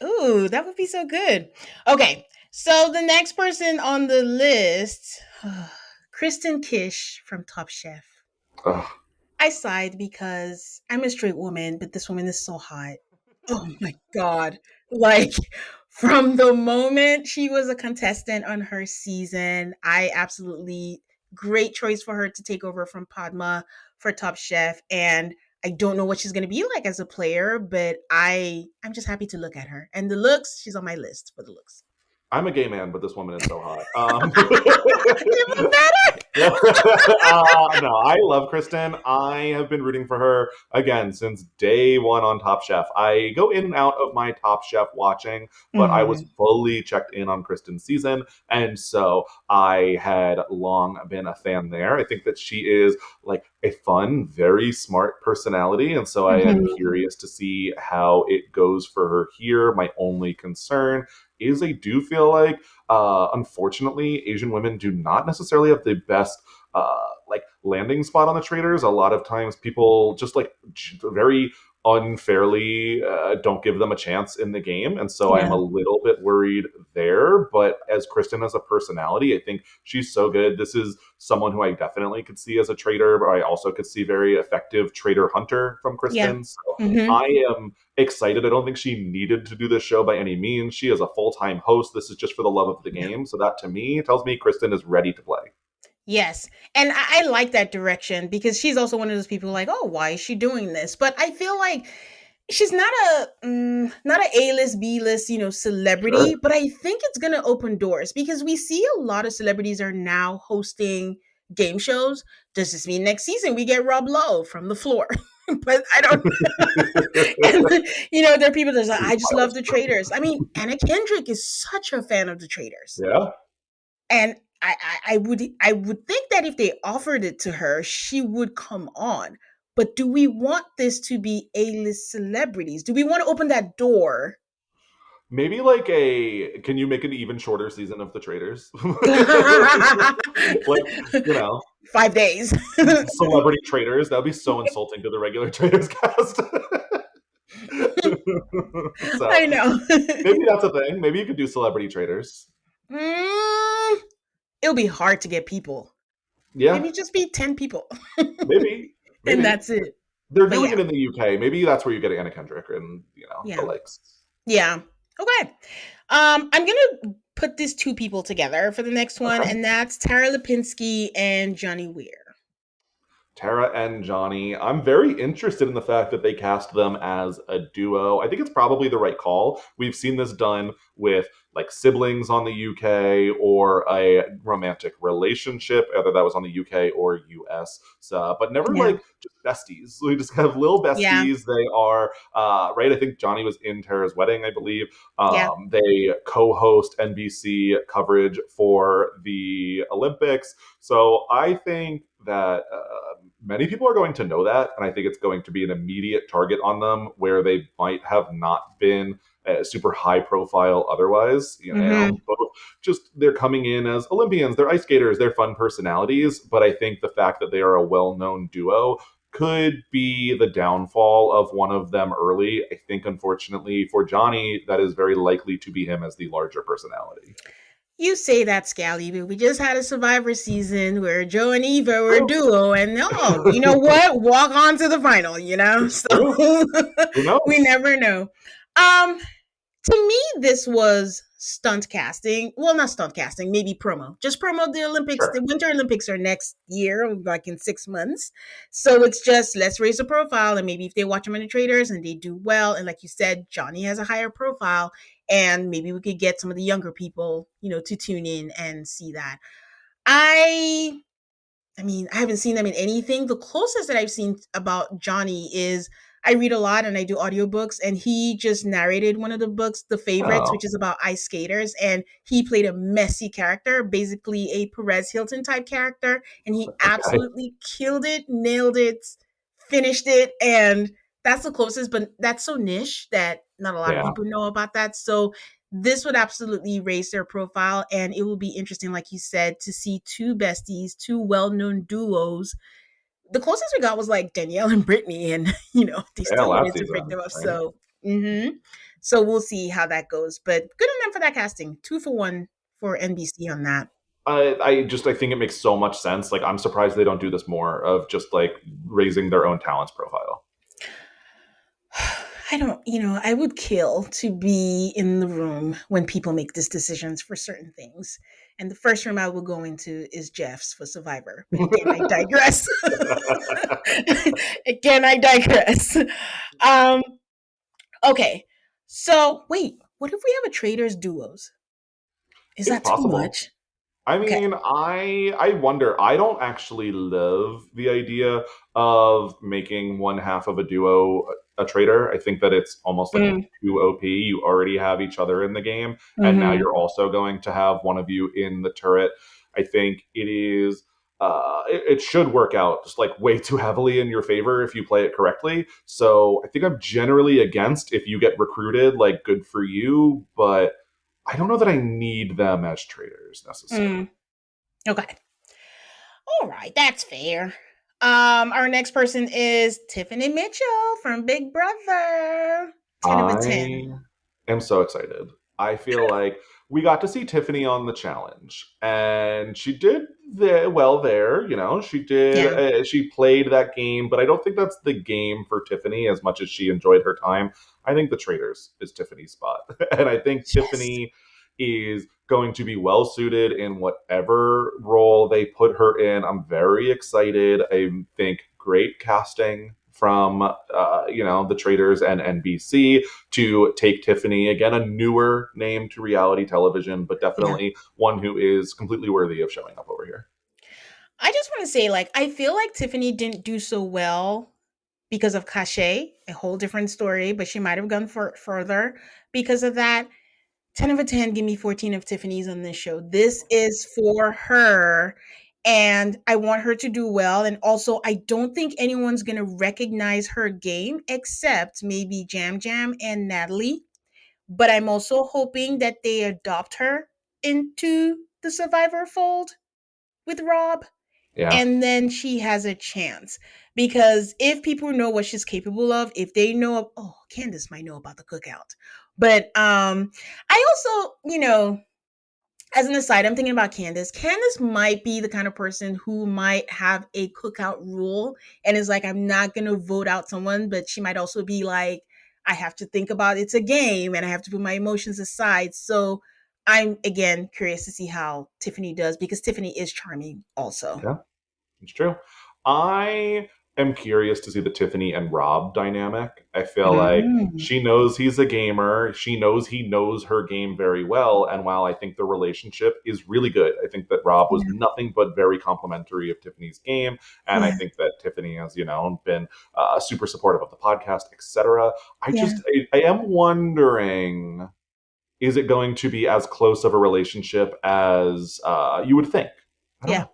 Ooh, that would be so good. Okay, so the next person on the list, Kristen Kish from Top Chef. Ugh. I sighed because I'm a straight woman, but this woman is so hot. Oh my God. Like, from the moment she was a contestant on her season, I absolutely great choice for her to take over from Padma for Top Chef. And I don't know what she's going to be like as a player, but I'm just happy to look at her. And the looks, she's on my list for the looks. I'm a gay man, but this woman is so hot. Even better. No, I love Kristen. I have been rooting for her again since day one on Top Chef. I go in and out of my Top Chef watching, but I was Mhm. fully checked in on Kristen's season, and so I had long been a fan there. I think that she is like a fun, very smart personality, and so I am Mhm. curious to see how it goes for her here. My only concern is I do feel like, unfortunately, Asian women do not necessarily have the best like landing spot on the traders. A lot of times, people just like very unfairly don't give them a chance in the game, and so I am a Yeah. little bit worried there. But as Kristen as a personality, I think she's so good. This is someone who I definitely could see as a trader, but I also could see very effective trader hunter from Yeah. Kristen. So Mhm. I am excited. I don't think she needed to do this show by any means. She is a full time host. This is just for the love of the Yeah. game. So that to me tells me Kristen is ready to play. Yes. And I like that direction because she's also one of those people like, oh, why is she doing this? But I feel like she's not a A-list, B-list, celebrity, Sure. but I think it's gonna open doors because we see a lot of celebrities are now hosting game shows. Does this mean next season we get Rob Lowe from the floor? But I don't. And there are people that's like, I just love the traders. I mean, Anna Kendrick is such a fan of the traders. Yeah. And I would think that if they offered it to her, she would come on. But do we want this to be A-list celebrities? Do we want to open that door? Maybe like a can you make an even shorter season of the traders? Like, you know, 5 days. celebrity traders. That would be so insulting to the regular traders cast. So I know. maybe that's a thing. Maybe you could do celebrity traders. Mm, it'll be hard to get people. Yeah, Maybe just be 10 people. maybe. And Maybe. that's it. They're But doing yeah, it in the UK. Maybe that's where you get Anna Kendrick and the yeah, likes. yeah. Okay. I'm gonna put these two people together for the next one, Okay. and that's Tara Lipinski and Johnny Weir. Tara and Johnny. I'm very interested in the fact that they cast them as a duo. I think it's probably the right call. We've seen this done with like siblings on the UK or a romantic relationship, whether that was on the UK or US. So, but never Yeah, like just besties. We just have little yeah, besties. They are right. I think Johnny was in Tara's wedding, I believe. yeah. They co-host NBC coverage for the Olympics. So I think that many people are going to know that, and I think it's going to be an immediate target on them where they might have not been super high profile otherwise. Hmm. Both just they're coming in as Olympians, they're ice skaters, they're fun personalities, but I think the fact that they are a well known duo could be the downfall of one of them early. I think, unfortunately, for Johnny, that is very likely to be him as the larger personality. You say that, Scally, but we just had a Survivor season where Joe and Eva were a True. duo, and oh, you know what? Walk on to the final, you know? It's So true. Who we knows? never know. Um, to me, this was stunt casting. Well, not stunt casting, maybe promo. Just promo the Olympics. The Sure. Winter Olympics are next year, like in 6 months. So it's just let's raise the profile, and maybe if they watch them in the traders and they do well, and like you said, Johnny has a higher profile, and maybe we could get some of the younger people, to tune in and see that. I I mean, I haven't seen them in anything. The closest that I've seen about Johnny is I read a lot and I do audiobooks, and he just narrated one of the books, The Favorites, which Oh, is about ice skaters. And he played a messy character, basically a Perez Hilton type character. And he okay. absolutely killed it, nailed it, finished it. And that's the closest, but that's so niche that not a lot of Yeah. people know about that. So this would absolutely raise their profile, and it will be interesting, like you said, to see two besties, two well-known duos. The closest we got was like Danielle and Brittany, and they Yeah, still last wanted to break season, them up. right? So we'll see how that goes, but good on them for that casting. 2 for 1 for NBC on that. I think it makes so much sense. Like, I'm surprised they don't do this more of just like raising their own talents profile. I don't, I would kill to be in the room when people make these decisions for certain things. And the first room I will go into is Jeff's for Survivor. But again, I digress. Again, I digress. Um, okay. So wait, what if we have a traders duos? Is It's that too possible. much? I Okay. mean, I wonder. I don't actually love the idea of making one half of a duo a traitor. I think that it's almost like Mm, too OP. You already have each other in the game, and now hmm. you're also going to have one of you in the turret. I think it is. It should work out just like way too heavily in your favor if you play it correctly. So I think I'm generally against if you get recruited. Like, good for you, but I don't know that I need them as traders necessarily. Mm. Okay. All right, that's fair. Our next person is Tiffany Mitchell from Big Brother. 10 of a I 10. am so excited. I feel like we got to see Tiffany on the challenge, and she did well there. She did. Yeah. She played that game, but I don't think that's the game for Tiffany as much as she enjoyed her time. I think the Traders is Tiffany's spot, and I think Yes. Tiffany is going to be well suited in whatever role they put her in. I'm very excited. I think great casting from the Traders and NBC to take Tiffany again, a newer name to reality television, but Yeah. definitely one who is completely worthy of showing up over here. I just want to say, like, I feel like Tiffany didn't do so well because of cachet, a whole different story, but she might have gone further because of that. 10 of a 10, give me 14 of Tiffany's on this show. This is for her. And I want her to do well. And also, I don't think anyone's going to recognize her game except maybe Jam Jam and Natalie. But I'm also hoping that they adopt her into the Survivor fold with Rob, Yeah. and then she has a chance. Because if people know what she's capable of, if they know, oh, Candace might know about the cookout. But I also, as an aside, I'm thinking about Candace. Candace might be the kind of person who might have a cookout rule and is like, I'm not going to vote out someone, but she might also be like, I have to think about it's a game and I have to put my emotions aside. So I'm again curious to see how Tiffany does because Tiffany is charming also. Yeah. It's true. I am curious to see the Tiffany and Rob dynamic. I feel like Mm, she knows he's a gamer. She knows he knows her game very well. And while I think the relationship is really good, I think that Rob was yeah, nothing but very complimentary of Tiffany's game. And I yeah, think that Tiffany has, been super supportive of the podcast, etc. yeah, I am wondering, is it going to be as close of a relationship as you would think? I don't yeah. know.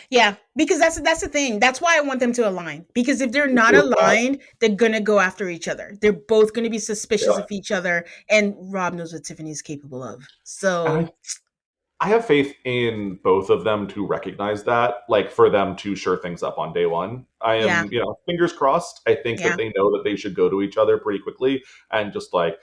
Yeah, because that's the thing. That's why I want them to align. Because if they're Me not too. But aligned, they're gonna go after each other. They're both gonna be suspicious yeah. of each other, and Rob knows what Tiffany's capable of. And I So I have faith in both of them to recognize that, like for them to sure things up on day one. I Yeah, am, fingers crossed. I think that yeah. they know that they should go to each other pretty quickly and just like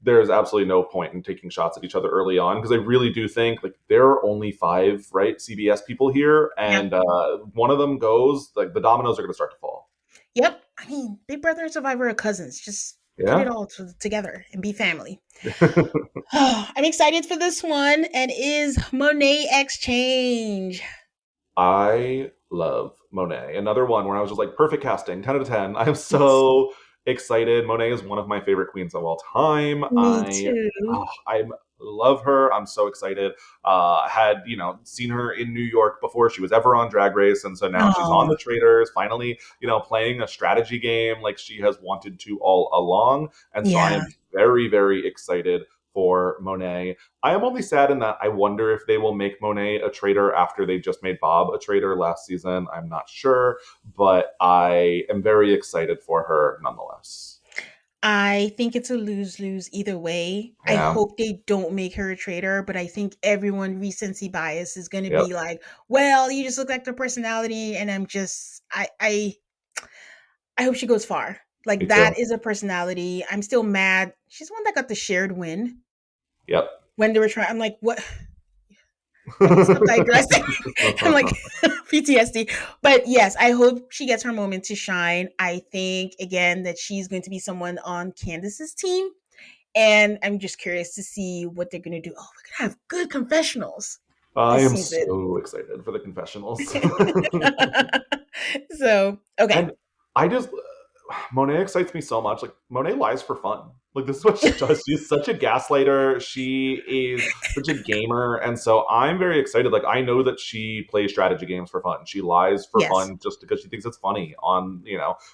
there's absolutely no point in taking shots at each other early on because I really do think like there are only five, right, CBS people here, Yeah. and one of them goes, like the dominoes are going to start to fall. Yep. I mean, Big Brother and Survivor are cousins. Just put it Yeah. all together and be family. I'm excited for this one and is Monet Exchange. I love Monet. Another one where I was just like, perfect casting, 10 out of 10. I'm Yes. so excited. Monet is one of my favorite queens of all time. Me too. I love her. I'm so excited. Had, seen her in New York before she was ever on Drag Race. And so now she's on Oh, the Traitors, finally, playing a strategy game like she has wanted to all along. And so I yeah. am very, very excited for Monet. I am only sad in that I wonder if they will make Monet a traitor after they just made Bob a traitor last season. I'm not sure, but I am very excited for her nonetheless. I think it's a lose lose either way. I Yeah. hope they don't make her a traitor, but I think everyone recency bias is going to Yep. be like, "Well, you just look like their personality," and I hope she goes far. Me Like too. that is a personality. I'm still mad. She's the one that got the shared win Yep. when they were trying. I'm like, what? Okay, stop digressing. I'm like PTSD. But yes, I hope she gets her moment to shine. I think again that she's going to be someone on Candace's team. And I'm just curious to see what they're gonna do. Oh, we're gonna have good confessionals I this am season. so excited for the confessionals. So, okay. And I just Monet excites me so much. Like Monet lies for fun. Like this is what she does. She's such a gaslighter. She is such a gamer, and so I'm very excited. Like I know that she plays strategy games for fun. She lies for Yes. fun just because she thinks it's funny. On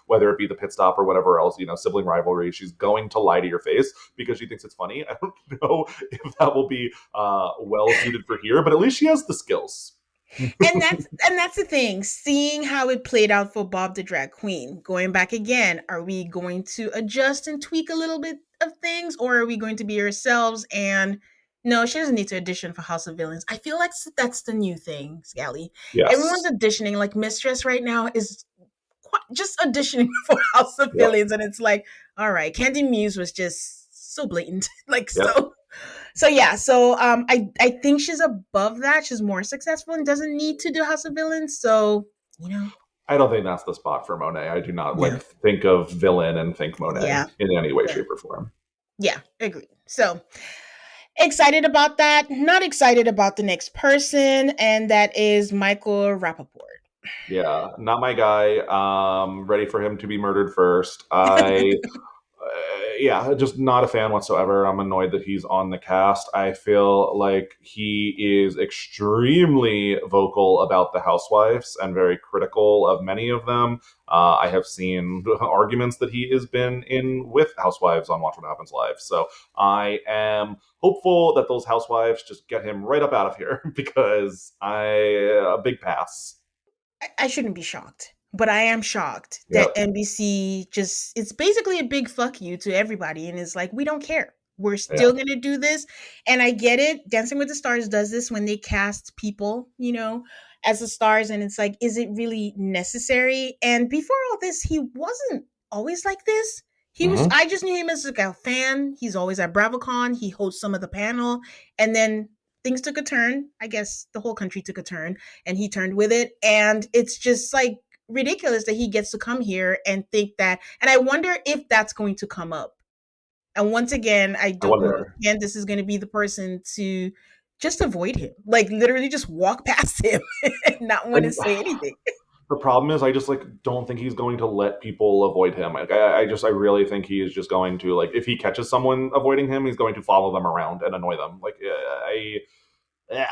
whether it be the pit stop or whatever else. Sibling rivalry. She's going to lie to your face because she thinks it's funny. I don't know if that will be well suited for here, but at least she has the skills. And that's the thing. Seeing how it played out for Bob the Drag Queen. Going back again, are we going to adjust and tweak a little bit of things, or are we going to be ourselves? And no, she doesn't need to audition for House of Villains. I feel like that's the new thing, Scally. Everyone's Yes. auditioning. Like Mistress right now is just auditioning for House of Yep. Villains, and it's like, all right, Candy Muse was just so blatant, like Yep. so yeah. So I think she's above that. She's more successful and doesn't need to do House of Villains. So you know, I don't think that's the spot for Monet. I do not no, like think of villain and think Monet yeah, in any way, yeah, shape, or form. yeah, agreed. So excited about that. Not excited about the next person, and that is Michael Rappaport. Yeah, not my guy. Ready for him to be murdered first. Yeah, just not a fan whatsoever. I'm annoyed that he's on the cast. I feel like he is extremely vocal about the housewives and very critical of many of them. I have seen arguments that he has been in with housewives on Watch What Happens Live. So I am hopeful that those housewives just get him right up out of here because a big pass. I shouldn't be shocked, but I am shocked that Yep. NBC just it's basically a big fuck you to everybody and it's like we don't care. We're Yeah. still going to do this. And I get it. Dancing with the Stars does this when they cast people, as the stars and it's like is it really necessary? And before all this he wasn't always like this. He was Hmm. I just knew him as like a fan. He's always at BravoCon. He hosts some of the panel and then things took a turn. I guess the whole country took a turn and he turned with it. And it's just like ridiculous that he gets to come here and think that. And I wonder if that's going to come up. And once again, I I don't know if wonder. Candace is going to be the person to just avoid him, like literally just walk past him and not want to And say anything. the problem is, I just like don't think he's going to let people avoid him. Like, I really think he is just going to like if he catches someone avoiding him, he's going to follow them around and annoy them. Like, yeah,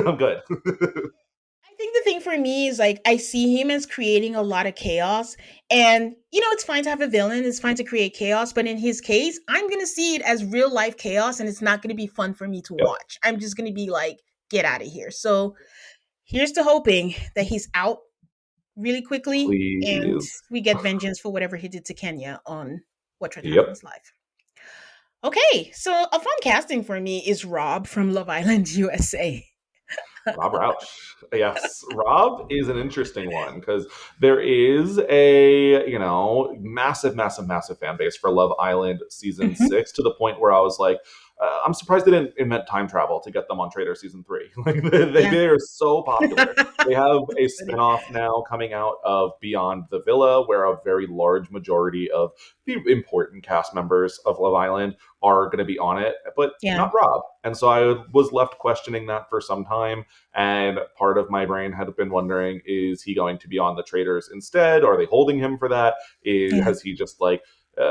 I'm good. I think the thing for me is like I see him as creating a lot of chaos. And it's fine to have a villain, it's fine to create chaos, but in his case, I'm going to see it as real life chaos and it's not going to be fun for me to Yep. watch. I'm just going to be like get out of here. So, here's to hoping that he's out really quickly and Please. we get vengeance for whatever he did to Kenya on What Should Yep. Happens Live. Okay, so a fun casting for me is Rob from Love Island USA. Rob Roush. Yes, Rob is an interesting one because there is a, massive, massive, massive fan base for Love Island season Mhm. six to the point where I was like, I'm surprised they didn't invent time travel to get them on Trader season three. Like Yeah. they are so popular. They have a That's funny. spinoff now coming out of Beyond the Villa, where a very large majority of the important cast members of Love Island are going to be on it, but Yeah. not Rob. And so I was left questioning that for some time. And part of my brain had been wondering, is he going to be on the Traders instead? Are they holding him for that? Yeah. Has he just like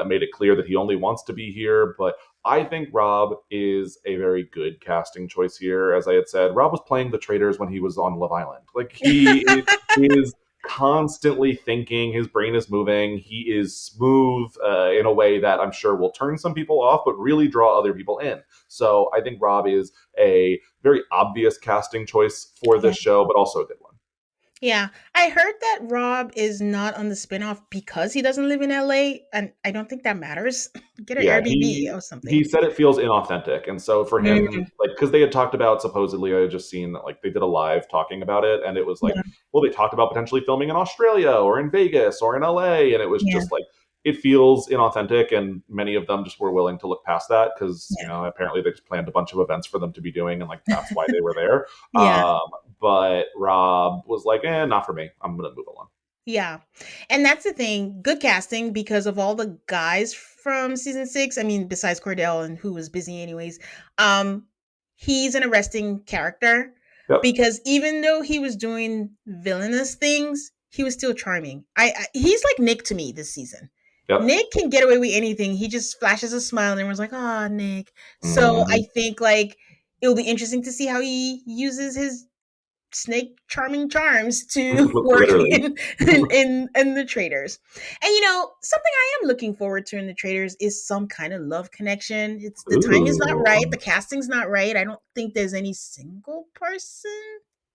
made it clear that he only wants to be here? But I think Rob is a very good casting choice here. As I had said, Rob was playing the Traders when he was on Love Island. Like he is constantly thinking, his brain is moving, he is smooth in a way that I'm sure will turn some people off but really draw other people in. So I think Rob is a very obvious casting choice for Yeah. this show, but also a good one. Yeah. I heard that Rob is not on the spinoff because he doesn't live in LA, and I don't think that matters. Get an Yeah, Airbnb or he something. said it feels inauthentic, and so for him, Mm, like, because they had talked about supposedly, I had just seen that like they did a live talking about it, and it was like, yeah. well, they talked about potentially filming in Australia or in Vegas or in LA, and it was Yeah. just like it feels inauthentic, and many of them just were willing to look past that because apparently they just planned a bunch of events for them to be doing, and like that's why they were there. Yeah. But Rob was like, not for me. I'm gonna move along. Yeah. And that's the thing, good casting because of all the guys from season 6. I mean, besides Cordell and who was busy anyways. Um he's an arresting character Yep, because even though he was doing villainous things, he was still charming. He's like Nick to me this season. yep. Nick can get away with anything. He just flashes a smile and everyone's like, "Ah, Nick." So I Mhm. think like it'll be interesting to see how he uses his snake charming charms to work Literally. in the traders. And something I am looking forward to in the traders is some kind of love connection. It's the timing's not Ooh. right, the casting's not right. I don't think there's any single person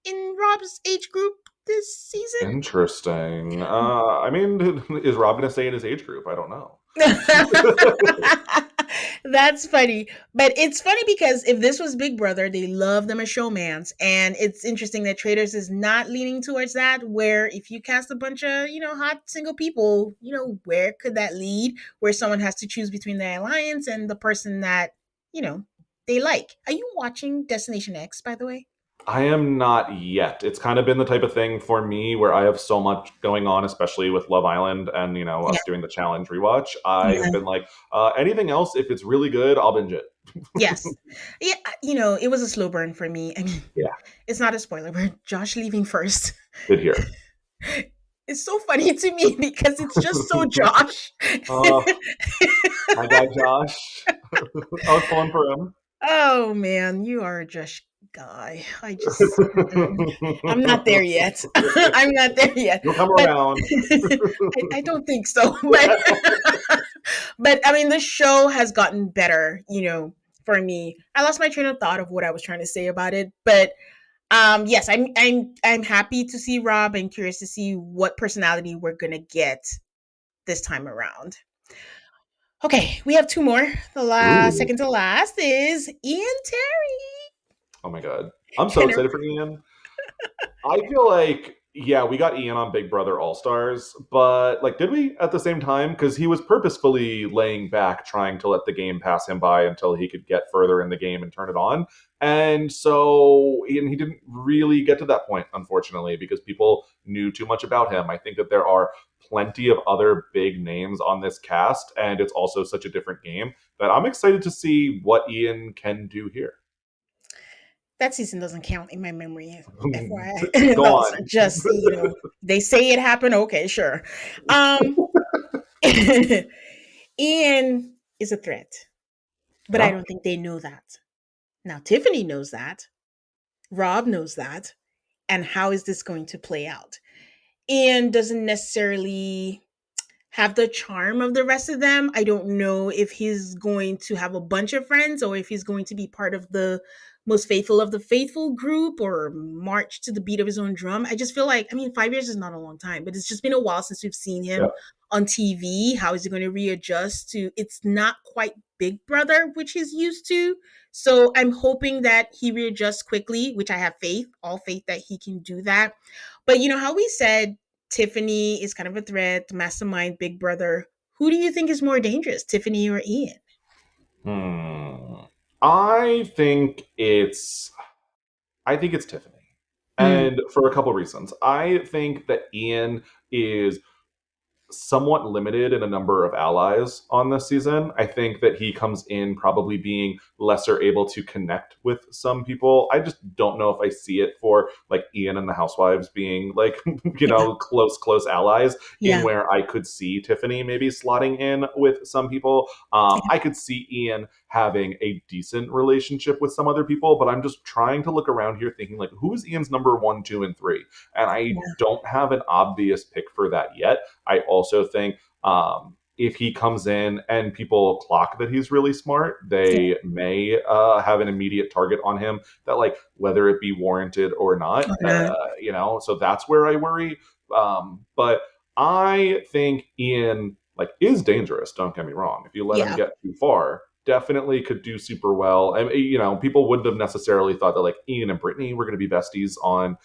in Rob's age group this season. Interesting. I mean, is Rob going to stay in his age group? I don't know. That's funny. But it's funny because if this was Big Brother, they love them as showmans. And it's interesting that Traders is not leaning towards that, where if you cast a bunch of, hot single people, where could that lead? Where someone has to choose between the alliance and the person that, you know, they like. Are you watching Destination X, by the way? I am not yet. It's kind of been the type of thing for me where I have so much going on, especially with Love Island and Yeah. us doing the challenge rewatch. I have Yeah. been like, anything else, if it's really good, I'll binge it. Yes. Yeah. It was a slow burn for me. I mean, Yeah, it's not a spoiler, but Josh leaving first. did hear. It's so funny to me because it's just so Josh. Oh, my guy Josh. I was pulling for him. Oh man, you are a Josh guy. I'm not there yet. I'm not there yet. You'll come But around. I don't think so. But I mean the show has gotten better, for me. I lost my train of thought of what I was trying to say about it. But yes, I'm happy to see Rob and curious to see what personality we're gonna get this time around. Okay, we have two more. The last, Ooh. second to last is Ian Oh my god. I'm so Terry. excited for Ian. I feel like, yeah, we got Ian on Big Brother All Stars, but like, did we at the same time? Because he was purposefully laying back, trying to let the game pass him by until he could get further in the game and turn it on. And so, and he didn't really get to that point, unfortunately, because people knew too much about him. I think that there are plenty of other big names on this cast, and it's also such a different game that I'm excited to see what Ian can do here. That season doesn't count in my memory. FYI, Go those are on. just they say it happened. Okay, sure. Um, Ian is a threat, but I Yeah. don't think they know that. Now Tiffany knows that. Rob knows that. And how is this going to play out? Ian doesn't necessarily have the charm of the rest of them. I don't know if he's going to have a bunch of friends or if he's going to be part of the most faithful of the faithful group or march to the beat of his own drum. I just feel like, I mean, 5 years is not a long time, but it's just been a while since we've seen Yeah. him on TV. How is he going to readjust to it's not quite Big Brother, which he's used to? So I'm hoping that he readjusts quickly, which I have faith, all faith that he can do that. But you know how we said Tiffany is kind of a threat, mastermind, Big Brother. Who do you think is more dangerous, Tiffany or Ian? Hmm. I think it's I think it's Tiffany. Mm, And for a couple reasons. I think that Ian is somewhat limited in a number of allies on this season. I think that he comes in probably being lesser able to connect with some people. I just don't know if I see it for like Ian and the Housewives being like, yeah, close allies in yeah, where I could see Tiffany maybe slotting in with some people. yeah, I could see Ian having a decent relationship with some other people, but I'm just trying to look around here thinking like, who is Ian's number one, two, and three? And I yeah, don't have an obvious pick for that yet. I also think if he comes in and people clock that he's really smart, yeah. they may have an immediate target on him that, like, whether it be warranted or not, Or not. so that's where I worry. But I think Ian, like, is dangerous. Don't get me wrong. If you let him Yeah. get too far, definitely could do super well. I mean, people wouldn't have necessarily thought that like Ian and Brittany were going to be besties on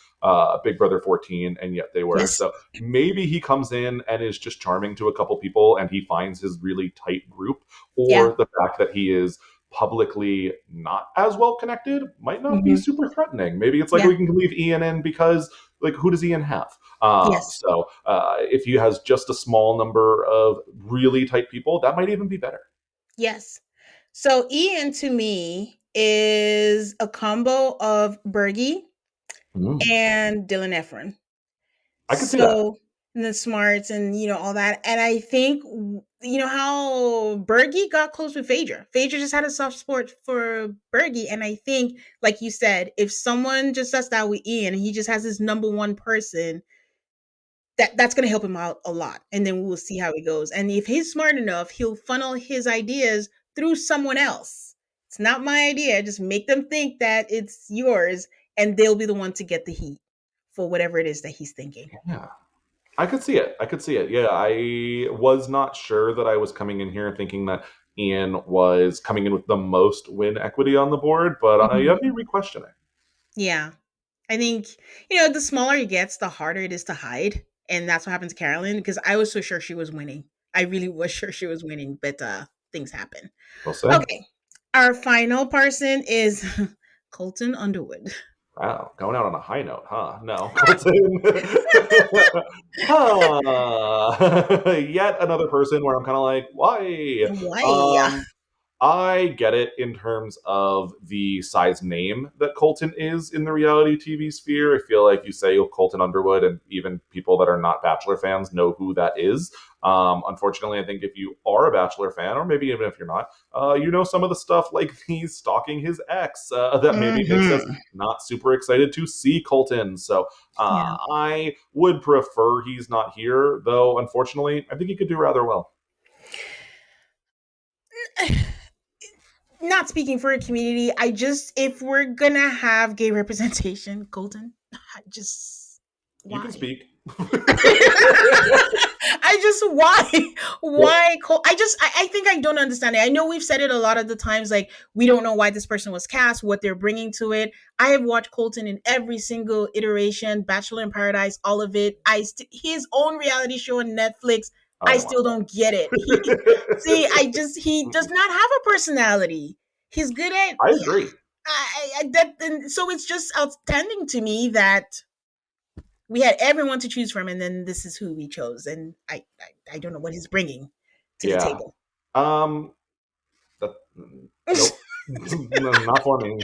Big Brother 14, and yet they were. Yes. So maybe he comes in and is just charming to a couple people and he finds his really tight group, Yeah. or the fact that he is publicly not as well connected might not be Hmm. super threatening. Maybe it's like Yeah. we can leave Ian in because, like, who does Ian have? Yes. If he has just a small number of really tight people, that might even be better. Yes. So Ian to me is a combo of Bergie Mm. and Dylan Efron. I could see that. So and the smarts and all that. And I think how Bergie got close with Phaedra. Phaedra just had a soft spot for Bergie. And I think, like you said, if someone just does that with Ian and he just has his number one person, that's gonna help him out a lot. And then we'll see how he goes. And if he's smart enough, he'll funnel his ideas through someone else. It's not my idea. Just make them think that it's yours and they'll be the one to get the heat for whatever it is that he's thinking. Yeah. I could see it. I could see it. Yeah, I was not sure that I was coming in here thinking that Ian was coming in with the most win equity on the board, but you Mhm. have me re-questioning. Yeah. I think, the smaller it gets, the harder it is to hide. And that's what happened to Carolyn because I was so sure she was winning. I really was sure she was winning, but things happen. We'll see. Okay. Our final person is Colton Underwood. Wow, going out on a high note, huh? No, Colton. Huh. Yet another person where I'm kind of like, why? Why? Um, I get it in terms of the size name that Colton is in the reality TV sphere. I feel like you say Colton Underwood, and even people that are not Bachelor fans know who that is. Unfortunately, I think if you are a Bachelor fan, or maybe even if you're not, you know some of the stuff like he's stalking his ex that maybe makes us Mhm. not super excited to see Colton. So Yeah. I would prefer he's not here, though, unfortunately, I think he could do rather well. Not speaking for a community, I just if we're gonna have gay representation, Colton, I just You can why? speak. I just why Yep. I think I don't understand it. I know we've said it a lot of the times, like we don't know why this person was cast, what they're bringing to it. I have watched Colton in every single iteration, Bachelor in Paradise, all of it. His own reality show on Netflix. I I don't still watch don't get it. He does not have a personality. He's good at I yeah. agree. And so it's just outstanding to me that we had everyone to choose from, and then this is who we chose, and I don't know what he's bringing to the Yeah. table. Um. That, nope. No, not for me.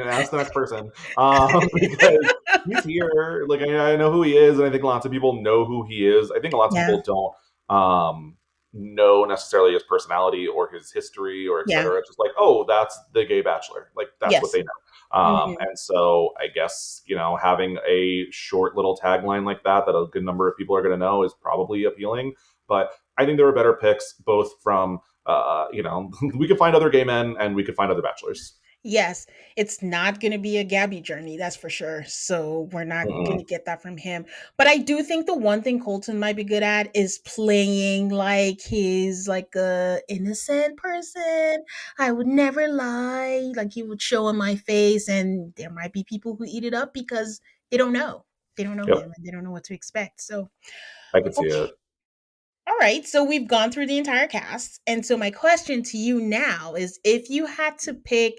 Ask the next person. Because he's here. Like I know who he is, and I think lots of people know who he is. I think lots of Yeah, people don't know necessarily his personality or his history or et yeah, cetera. It's just like, oh, that's the gay bachelor. Like that's what yes, they know. hmm, And so I guess having a short little tagline like that a good number of people are going to know is probably appealing. But I think there were better picks, both from we could find other gay men and we could find other bachelors. Yes, it's not going to be a Gabby journey, that's for sure. So we're not going Mm-mm. to get that from him. But I do think the one thing Colton might be good at is playing like he's like a innocent person. I would never lie. Like he would show in my face, and there might be people who eat it up because they don't know. They don't know Yep, him and they don't know what to expect. So I could see okay. it. All right, so we've gone through the entire cast. And so my question to you now is if you had to pick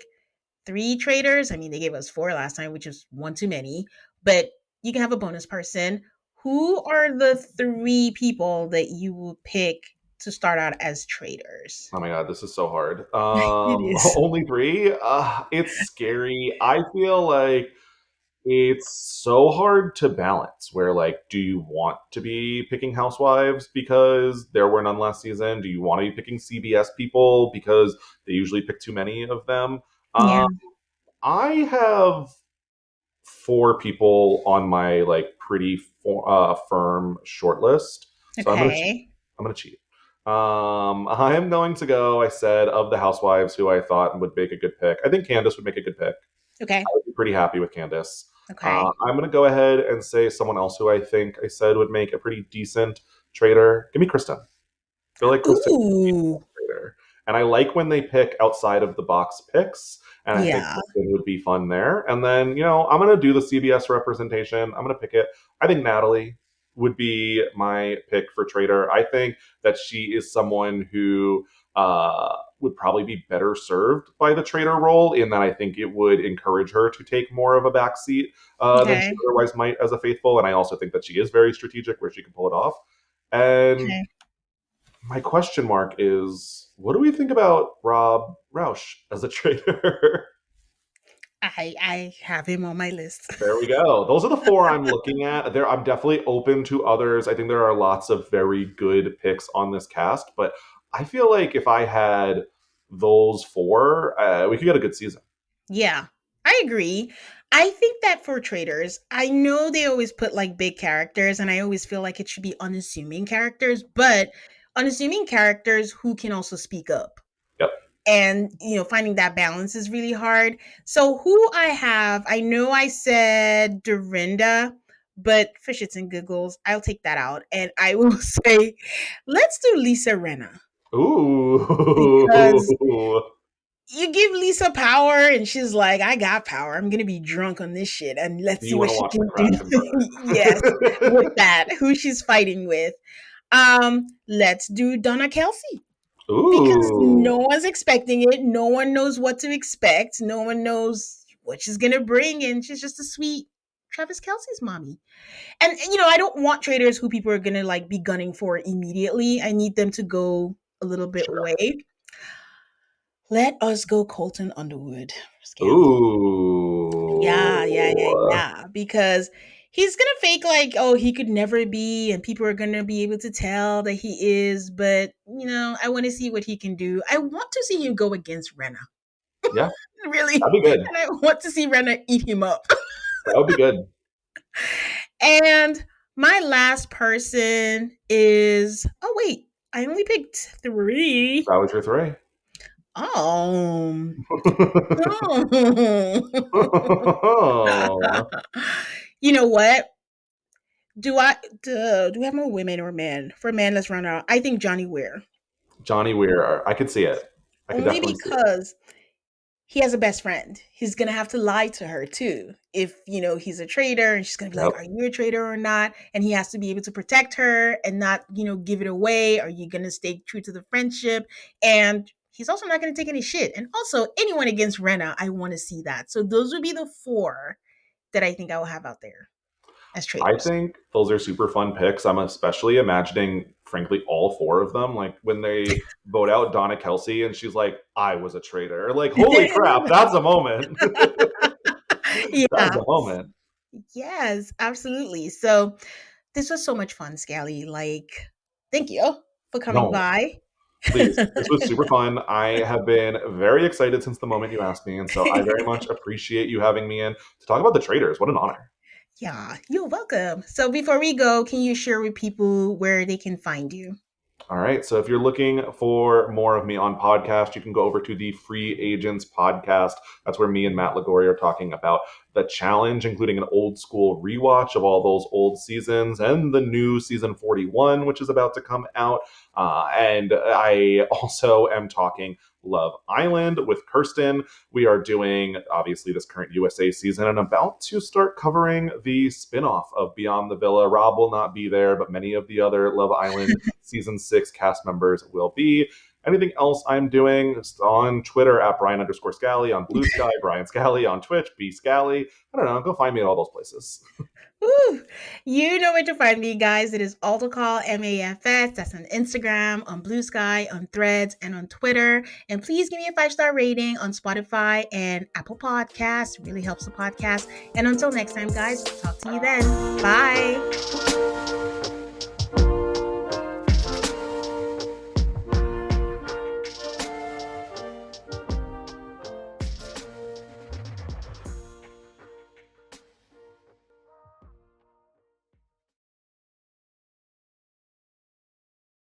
three traders. I mean, they gave us four last time, which is one too many, but you can have a bonus person. Who are the three people that you will pick to start out as traders? Oh my god, this is so hard. It is. Only three. It's scary. I feel like it's so hard to balance. Where like, do you want to be picking housewives because there were none last season? Do you want to be picking CBS people because they usually pick too many of them? Yeah. Um, I have four people on my like pretty firm short list, so I'm gonna cheat. Okay. I'm gonna cheat. I'm going to go. I said of the housewives who I thought would make a good pick. I think Candace would make a good pick. I Okay. would be pretty happy with Candace. Okay. I'm going to go ahead and say someone else who I think I said would make a pretty decent trader. Give me Kristen. I feel like Kristen Ooh. trader. And I like when they pick outside of the box picks. And I think Yeah. Kristen would be fun there. And then, I'm going to do the CBS representation. I'm going to pick it. I think Natalie would be my pick for trader. I think that she is someone who would probably be better served by the trader role, in that I think it would encourage her to take more of a backseat than she Okay. otherwise might as a faithful. And I also think that she is very strategic where she can pull it off. And Okay. my question mark is, what do we think about Rob Roush as a trader? I have him on my list. There we go. Those are the four I'm looking at. There, I'm definitely open to others. I think there are lots of very good picks on this cast, but I feel like if I had those four, we could get a good season. Yeah, I agree. I think that for traders, I know they always put like big characters, and I always feel like it should be unassuming characters, but unassuming characters who can also speak up. Yep. And, finding that balance is really hard. So, who I have, I know I said Dorinda, but for shits and giggles, I'll take that out. And I will say, let's do Lisa Renna because Ooh. you give Lisa power and she's like, I got power. I'm going to be drunk on this shit and let's see You what want to she watch the can do. crash and Yes, with burn. that, who she's fighting with. Let's do Donna Kelsey because no Ooh. one's expecting it. No one knows what to expect. No one knows what she's going to bring. And she's just a sweet Travis Kelsey's mommy. And, I don't want traders who people are going to like be gunning for immediately. I need them to go a little bit Sure. away. Let us go Colton Underwood, Scally. Yeah, yeah, yeah, Ooh. yeah. Because he's gonna fake like, oh, he could never be, and people are gonna be able to tell that he is. But I want to see what he can do. I want to see him go against Renna, Yeah, really, that'd be good. and I want to see Renna eat him up. That would be good. And my last person is. Oh wait, I only picked three. That was your three. Oh. You know what? Do we have more women or men? For men, let's run out. I think Johnny Weir. Johnny Weir, I could see it. I could Only definitely see it. because he has a best friend. He's gonna have to lie to her too. If he's a traitor and she's gonna be like, Yep. are you a traitor or not? And he has to be able to protect her and not, give it away. Are you gonna stay true to the friendship? And he's also not gonna take any shit. And also anyone against Rena, I want to see that. So those would be the four that I think I will have out there as I traitors. think those are super fun picks. I'm especially imagining, frankly, all four of them. Like when they vote out Donna Kelsey and she's like, I was a traitor. Like, holy crap, that's a moment. That is Yeah. a moment. Yes, absolutely. So this was so much fun, Scally. Like, thank you for coming No, by. please. This was super fun. I have been very excited since the moment you asked me. And so I very much appreciate you having me in to talk about the traders. What an honor. Yeah, you're welcome. So before we go, can you share with people where they can find you? All right. So if you're looking for more of me on podcast, you can go over to the Free Agents podcast. That's where me and Matt Lagori are talking about the challenge, including an old school rewatch of all those old seasons and the new season 41, which is about to come out. And I also am talking Love Island with Kirsten. We are doing, obviously, this current USA season and about to start covering the spinoff of Beyond the Villa. Rob will not be there, but many of the other Love Island season 6 cast members will be. Anything else I'm doing, just on Twitter at Brian underscore Scally, on Blue Sky, Brian Scally, on Twitch, B Scally. I don't know, go find me at all those places. Woo! You know where to find me, guys. It is Altacall MAFS. That's on Instagram, on Blue Sky, on Threads, and on Twitter. And please give me a 5-star rating on Spotify and Apple Podcasts. It really helps the podcast. And until next time, guys, talk to you then. Bye.